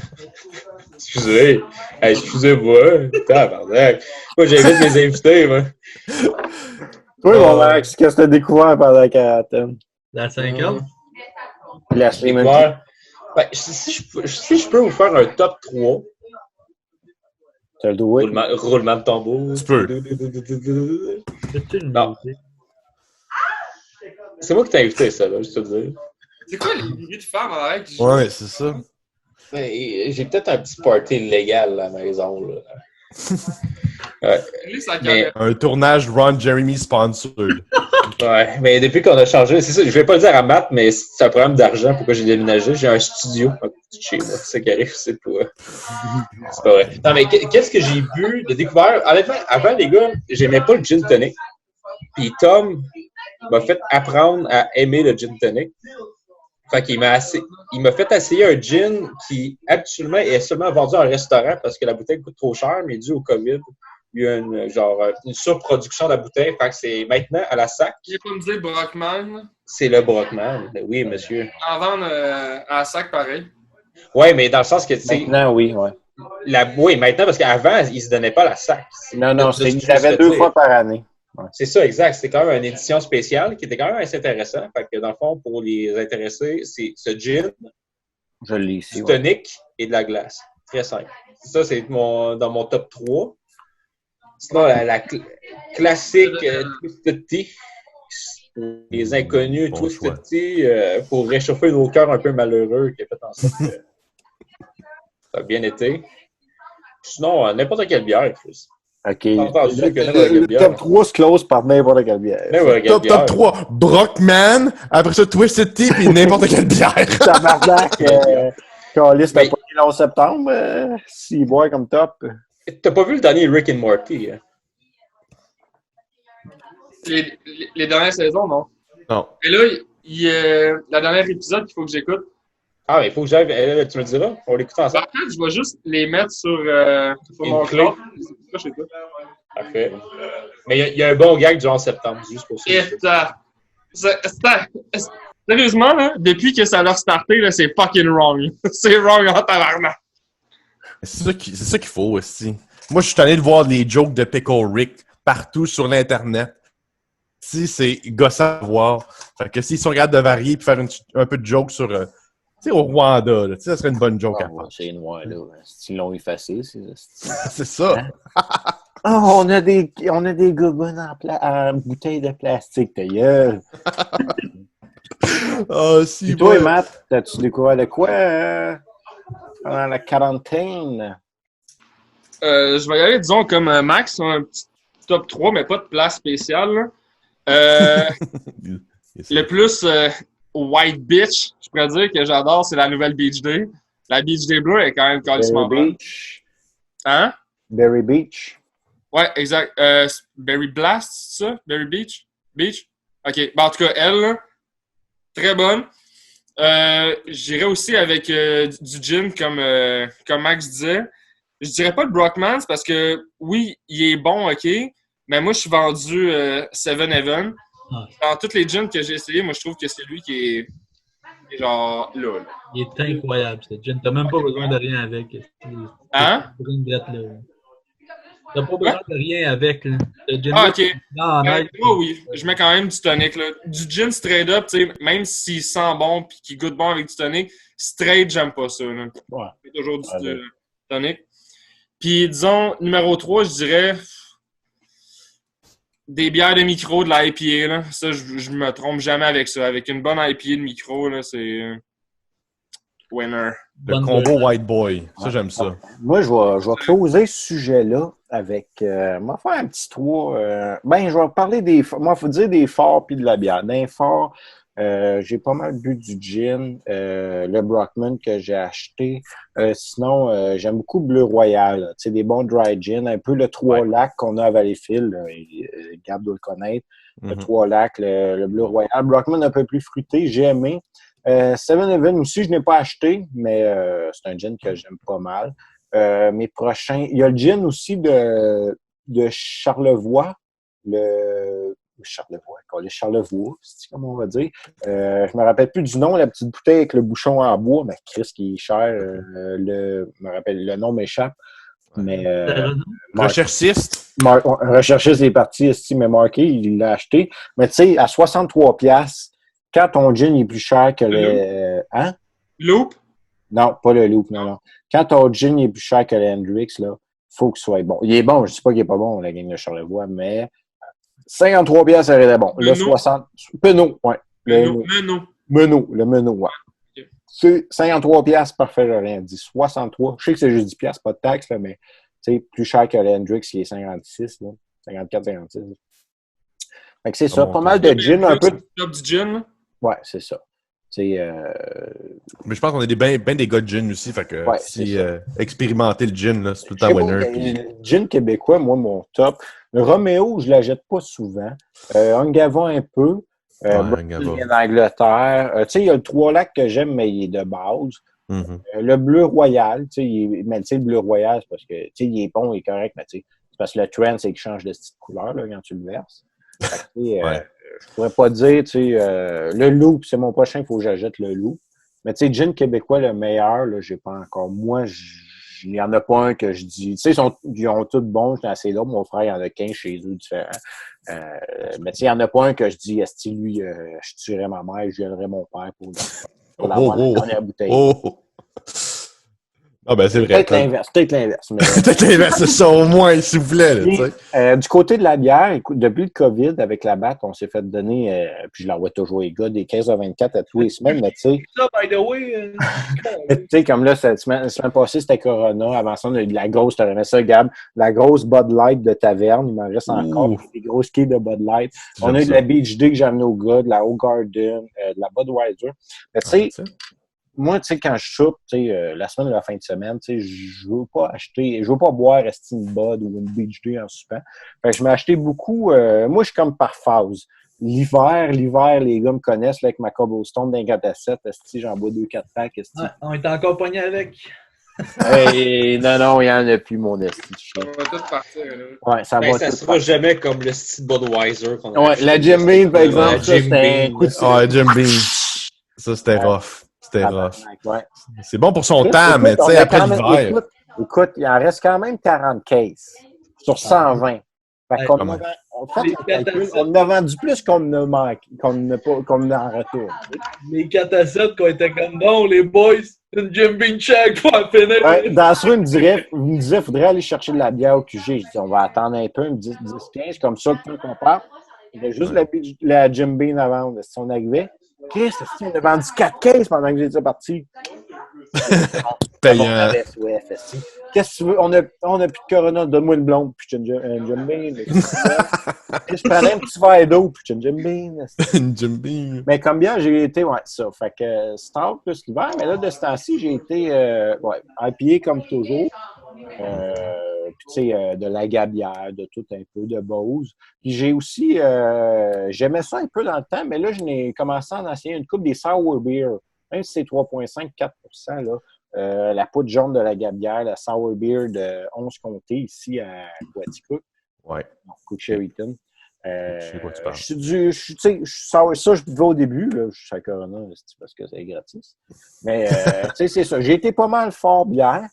Excusez-moi. Tabarnak. Moi, j'invite mes invités, moi. Toi, mon Max, qu'est-ce que t'as découvert pendant la quarantaine? La 50? La semaine. Ben, si je peux vous faire un top 3. T'as le droit. Roulement de tambour. Tu peux. Non. C'est moi qui t'ai invité, ça, là, je te le dire. C'est quoi les bruits de femmes en arrière? Ouais, c'est ça. Ben, j'ai peut-être un petit party illégal à la maison, là. Lui, ça Mais- Un tournage Ron Jeremy sponsored. Ouais, mais depuis qu'on a changé, c'est ça, je vais pas le dire à Matt, mais c'est un problème d'argent pourquoi j'ai déménagé. J'ai un studio à côté de chez moi. C'est ça qui arrive, c'est pas vrai. Non, mais qu'est-ce que j'ai bu de découvert? Honnêtement, avant, les gars, j'aimais pas le gin tonic. Puis Tom m'a fait apprendre à aimer le gin tonic. Fait qu'il il m'a fait essayer un gin qui, actuellement, est seulement vendu en restaurant parce que la bouteille coûte trop cher, mais dû au COVID, il y a une surproduction de la bouteille. Fait que c'est maintenant à la sac. J'ai pas me dire Brockman. C'est le Brockman. Oui, monsieur. En vendre à la sac, pareil. Oui, mais dans le sens que, tu sais... Maintenant, oui, ouais. Oui, maintenant, parce qu'avant, ils se donnaient pas la sac. Non, ils l'avaient 2 fois par année. Ouais. C'est ça, exact. C'était quand même une édition spéciale qui était quand même assez intéressant. Fait que dans le fond, pour les intéressés, c'est ce gin, Je l'ai ici. du tonic et de la glace. Très simple. Ça, c'est dans mon top 3. Sinon, la classique Twisted Tea. Pour les inconnus, Bon Twisted choix. Tea, pour réchauffer nos cœurs un peu malheureux, qui a fait en sorte que ça a bien été. Sinon, n'importe quelle bière, Chris. OK. Entendu que n'importe Le quelle bière. top 3 se close par n'importe quelle bière. N'importe quelle Top bière. 3, Brockman, après ça, Twisted Tea, puis n'importe quelle bière. Tabarnak, Calis, t'as Mais- pas eu le 11 septembre, s'il boit comme top. T'as pas vu le dernier Rick and Morty, hein? Les dernières saisons, non. Non. Et là, la dernière épisode qu'il faut que j'écoute. Ah, mais il faut que j'aille. Tu me le diras? On l'écoute En ensemble. fait, je vais juste les mettre sur mon Une clé. cloud. Ça, je sais pas. Parfait. Mais il y a un bon gag du 11 septembre, juste pour ça. Et sérieusement, là, depuis que ça leur starté, là, c'est fucking wrong. C'est wrong en tabarnak. C'est ça qu'il faut aussi. Moi, je suis allé de voir les jokes de Pickle Rick partout sur l'Internet. Si c'est gossant à voir. Fait que s'ils sont capables de varier et faire un peu de jokes sur, tu sais, au Rwanda, là, tu sais, ça serait une bonne joke à faire. C'est noir, là. S'ils l'ont effacé, c'est C'est ça. Oh, on a des gogoons en bouteille de plastique, d'ailleurs. Ah, si, Et toi, ouais. Matt, as-tu découvert de quoi pendant la quarantaine? Je vais y aller, disons, comme Max, un petit top 3, mais pas de place spéciale. Là. Le plus white bitch, je pourrais dire que j'adore, c'est la nouvelle Beach Day. La Beach Day bleue est quand même carrément Berry bonne. Beach. Hein? Berry Beach. Ouais, exact. Berry Blast, c'est ça? Berry Beach? Beach? OK. Ben, en tout cas, elle, là, très bonne. J'irais aussi avec du gin, comme Max disait. Je dirais pas le Brockmans parce que, oui, il est bon, OK, mais moi, je suis vendu Seven Heaven. Ah. Dans toutes les gins que j'ai essayé, moi, je trouve que c'est lui qui est genre là. Il est incroyable, ce gin. T'as même pas besoin de rien avec. Hein? T'as pas besoin de rien avec. Là. Ce gin Ah, OK. non, Ben, moi, oui. Je mets quand même du tonic. Là. Du gin straight up, tu sais, même s'il sent bon et qu'il goûte bon avec du tonic, straight, j'aime pas ça. Là. Ouais. C'est toujours du Ouais. tonic. Puis, disons, numéro 3, je dirais des bières de micro, de la IPA. Là. Ça, je me trompe jamais avec ça. Avec une bonne IPA de micro, là, c'est winner. Le combo White Boy. Ça, j'aime ça. Moi, je vais closer ce sujet-là avec... moi, faire un petit tour. Je vais parler des... Moi, il faut dire des forts puis de la bière. D'un fort, j'ai pas mal bu du gin, le Brockman que j'ai acheté. Sinon, j'aime beaucoup Bleu Royal. Tu sais, des bons dry gin. Un peu le Trois-Lacs qu'on a à Valleyfield. Gab doit le connaître. Le Trois-Lacs, le Bleu Royal. Brockman un peu plus fruité. J'ai aimé. Seven Heaven aussi, je n'ai pas acheté, mais c'est un gin que j'aime pas mal. Mes prochains... Il y a le gin aussi de Charlevoix. Le Charlevoix, c'est comment on va dire. Je me rappelle plus du nom, la petite bouteille avec le bouchon en bois, mais Chris qui est cher. Je me rappelle, le nom m'échappe. Mais Recherchiste. recherchiste est parti, mais marqué, il l'a acheté. Mais tu sais, à 63$, quand ton gin est plus cher que le... Hein? Loop? Non, pas le Loop, non. Quand ton gin est plus cher que le Hendrix, là, faut qu'il soit bon. Il est bon, je ne dis pas qu'il n'est pas bon, la gang de Charlevoix, mais 53$, ça aurait été bon. Le 60... Penaud, ouais. Le Menot, ouais. Okay. C'est 53$, parfait, j'ai rien dit. 63$, je sais que c'est juste 10$, pas de taxe, là, mais plus cher que le Hendrix, qui est 56$, là. 54-56$. Fait que c'est ça, pas mal de gin, un peu... Top du gin? Ouais, c'est ça. Mais je pense qu'on est ben des gars de gin aussi, fait que Ouais, si expérimenter le gin, là, c'est tout le temps winner. Puis... Le gin québécois, moi, mon top. Le Roméo, je ne la jette pas souvent. Angava un peu. Gabba. vient d'Angleterre. Tu sais, il y a le Trois-Lacs que j'aime, mais il est de base. Mhm. Le bleu royal, tu sais, mais tu sais, le bleu royal, c'est parce que, tu sais, il est bon, il est correct, mais tu sais, c'est parce que le trend, c'est qu'il change de style de couleur, là, quand tu le verses. Fait que, tu sais, Ouais. je pourrais pas dire, tu sais, le loup, c'est mon prochain, il faut que j'achète le loup. Mais tu sais, gin québécois, le meilleur, là, j'ai pas encore. Moi, il y en a pas un que je dis. Tu sais, ils ont tous bons, j'en ai assez d'autres. Mon frère, il y en a 15 chez eux différents. Mais tu sais, il y en a pas un que je dis, est-ce que lui, je tuerais ma mère, je violerais mon père pour l'avoir la dernière bouteille. Oh! Ah ben c'est vrai. Peut-être l'inverse, peut-être l'inverse. Mais... Peut-être l'inverse, c'est ça au moins, s'il vous plaît. Là, tu sais. Du côté de la bière, écoute, depuis le COVID, avec la BAT, on s'est fait donner, puis je l'envoie toujours les gars, des 15 à 24 à tous les semaines, mais tu sais... Ça, by the way... Tu sais, comme là, la semaine passée, c'était Corona. Avant ça, on a eu de la grosse, t'aurais aimé ça, Gab, la grosse Bud Light de taverne. Il m'en reste encore. Ouh. Des grosses quilles de Bud Light. On a eu de ça. la Beach Day que j'ai amené aux gars, de la Hoegaarden, de la Budweiser. Mais tu sais, moi, tu sais, quand je soupe, tu sais, la semaine ou la fin de semaine, tu sais, je veux pas boire une Bud ou une Beach Day en soupant. Fait que je m'ai acheté beaucoup, moi, je suis comme par phase. L'hiver, les gars me connaissent, là, avec ma Cobblestone d'un 4 à 7, j'en bois 2-4 packs, Ouais, on est encore pogné avec. Hey, non, il y en a plus, mon esti. On va tous partir, là. Ouais, ça Ben, va ça tout sera jamais comme le style Budweiser qu'on a Ouais, acheté. la Jim Beam, par exemple, La ça, Jim c'était un Beam. coup de Ah, Jim Beam. Ça, c'était Ouais. rough. C'était rough. Ouais. C'est bon pour son Écoute, temps, mais tu on sais, a après quand même- l'hiver. Écoute, il en reste quand même 40 cases sur 120. Fait Ouais, qu'on quand a, même. on fait Les le calcul, 4 à 7. on en a vendu plus qu'on en a en retour. Les 4 à 7 qui ont été comme bon, les boys, une Jim Beam check pour en finir. Ouais, dans ce room, il me disait, faudrait aller chercher de la bière au QG. Je dis, on va attendre un peu, il me dit 10-15, comme ça, le temps qu'on part. Il y avait juste la Jim Beam à vendre. Si on arrivait, Chris, on a vendu 4 cases pendant que j'étais parti. Payant. Ouais, qu'est-ce que tu veux? On a plus de Corona, donne-moi une blonde, puis une Jim Beam. Je prenais un petit verre d'eau, puis une Jim Beam. Une Jim Beam. Mais comme bien, j'ai été, ouais, ça. Fait que Star plus l'hiver, mais là, de ce temps-ci, j'ai été, IPA comme toujours. Puis, tu sais, de la gabière, de tout un peu, de Bose. Puis, j'ai aussi, j'aimais ça un peu dans le temps, mais là, j'ai commencé à en essayer une coupe des sour beer. Même si c'est 3,5-4 là, la poudre jaune de la gabière, la sour beer de 11 comtés ici à Quaticook, Ouais. Cook Sheraton. Je sais de quoi tu parles. Ça, je buvais au début, là, je suis à Corona, c'est parce que c'est gratis. Mais, tu sais, c'est ça. J'ai été pas mal fort bière.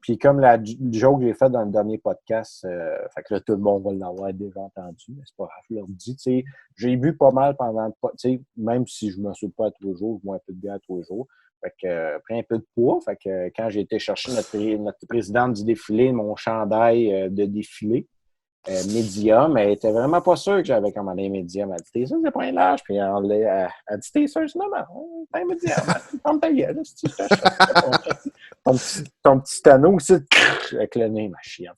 Puis comme la joke que j'ai faite dans le dernier podcast, fait que là, tout le monde va l'avoir déjà entendu, mais c'est pas grave, je leur dis, tu sais, j'ai bu pas mal pendant, tu sais, même si je me soupe pas tous les jours, je bois un peu de bière tous les jours. Fait que, pris un peu de poids, fait que quand j'ai été chercher notre présidente du défilé, mon chandail de défilé, médium, elle était vraiment pas sûre que j'avais commandé un médium. Elle dit, t'es sûr que c'est pas un large? Puis elle dit, t'es sûr? Non, c'est un médium. Ferme ta gueule, si tu t'achètes ton petit anneau aussi, avec le nez, ma chienne.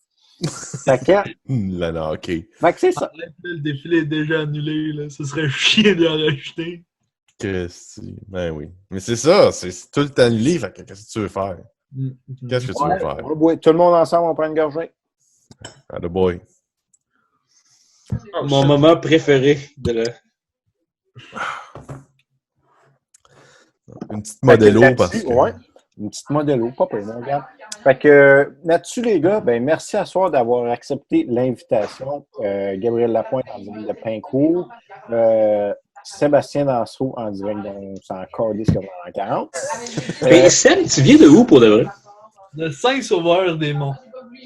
Fait que, Là, non, OK. fait que c'est ça. Le défilé est déjà annulé, là. Ce serait chier de le rajouter. Christy. Ben oui. Mais c'est ça, c'est tout le temps annulé. Fait que qu'est-ce que tu veux faire? Qu'est-ce que tu veux Ouais, faire? on boit tout le monde ensemble, on prend une gorgée. Ah, the boy. Mon moment préféré de le... Une petite Modelo Fait que parce là-dessus, que... ouais, une petite Modelo, pas pire, mon gars. Fait que là-dessus, les gars, ben merci à soir d'avoir accepté l'invitation. Gabriel Lapointe en direct de Pincourt. Sébastien Dansereau en direct de son Cordis comme en 40. Mais Sam, tu viens de où pour de vrai? De Saint-Sauveur-des-Monts.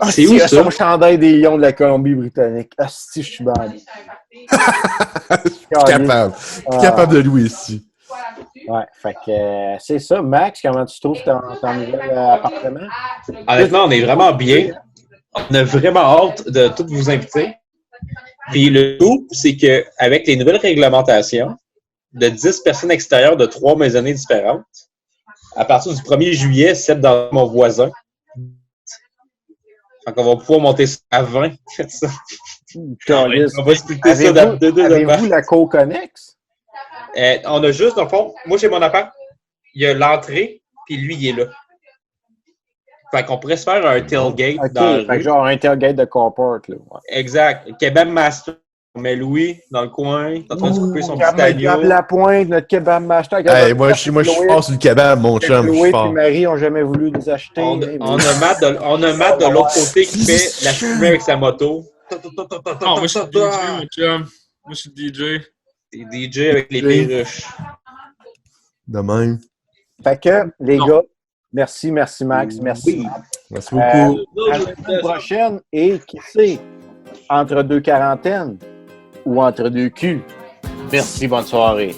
C'est où, ça? Son chandail des Lions de la Colombie-Britannique. Ah, si, je suis bandé. Capable. Capable de louer ici. Ouais, fait que c'est ça. Max, comment tu trouves ton nouvel appartement? Honnêtement, on est vraiment bien. On a vraiment hâte de tous vous inviter. Puis le tout, c'est qu'avec les nouvelles réglementations de 10 personnes extérieures de 3 maisonnées différentes, à partir du 1er juillet, c'est dans mon voisin. Fait qu'on va pouvoir monter ça à 20. On va splitter ça dans deux Avez-vous la co-connex? On a juste, dans le fond, moi j'ai mon appart, il y a l'entrée, puis lui, il est là. Fait qu'on pourrait se faire un tailgate OK, dans la fait que rue. genre un tailgate de corporate, là. Ouais. Exact. Kebab Master, On met Louis dans le coin, en train de couper son petit Gab agneau. Lapointe, notre kebab master. Hey, moi, je suis fort sur le kebab, mon chum. Je Louis suis et fort. Marie n'ont jamais voulu nous acheter. On a Matt de l'autre côté qui fait la fumée avec sa moto. Non, moi, je suis DJ, mon chum. Moi, je suis DJ. C'est DJ avec les perruches. De même. Fait que, les Non. gars, merci Max, merci. Merci beaucoup. À la semaine prochaine, et qui sait, entre deux quarantaines ou entre deux culs. Merci, bonne soirée.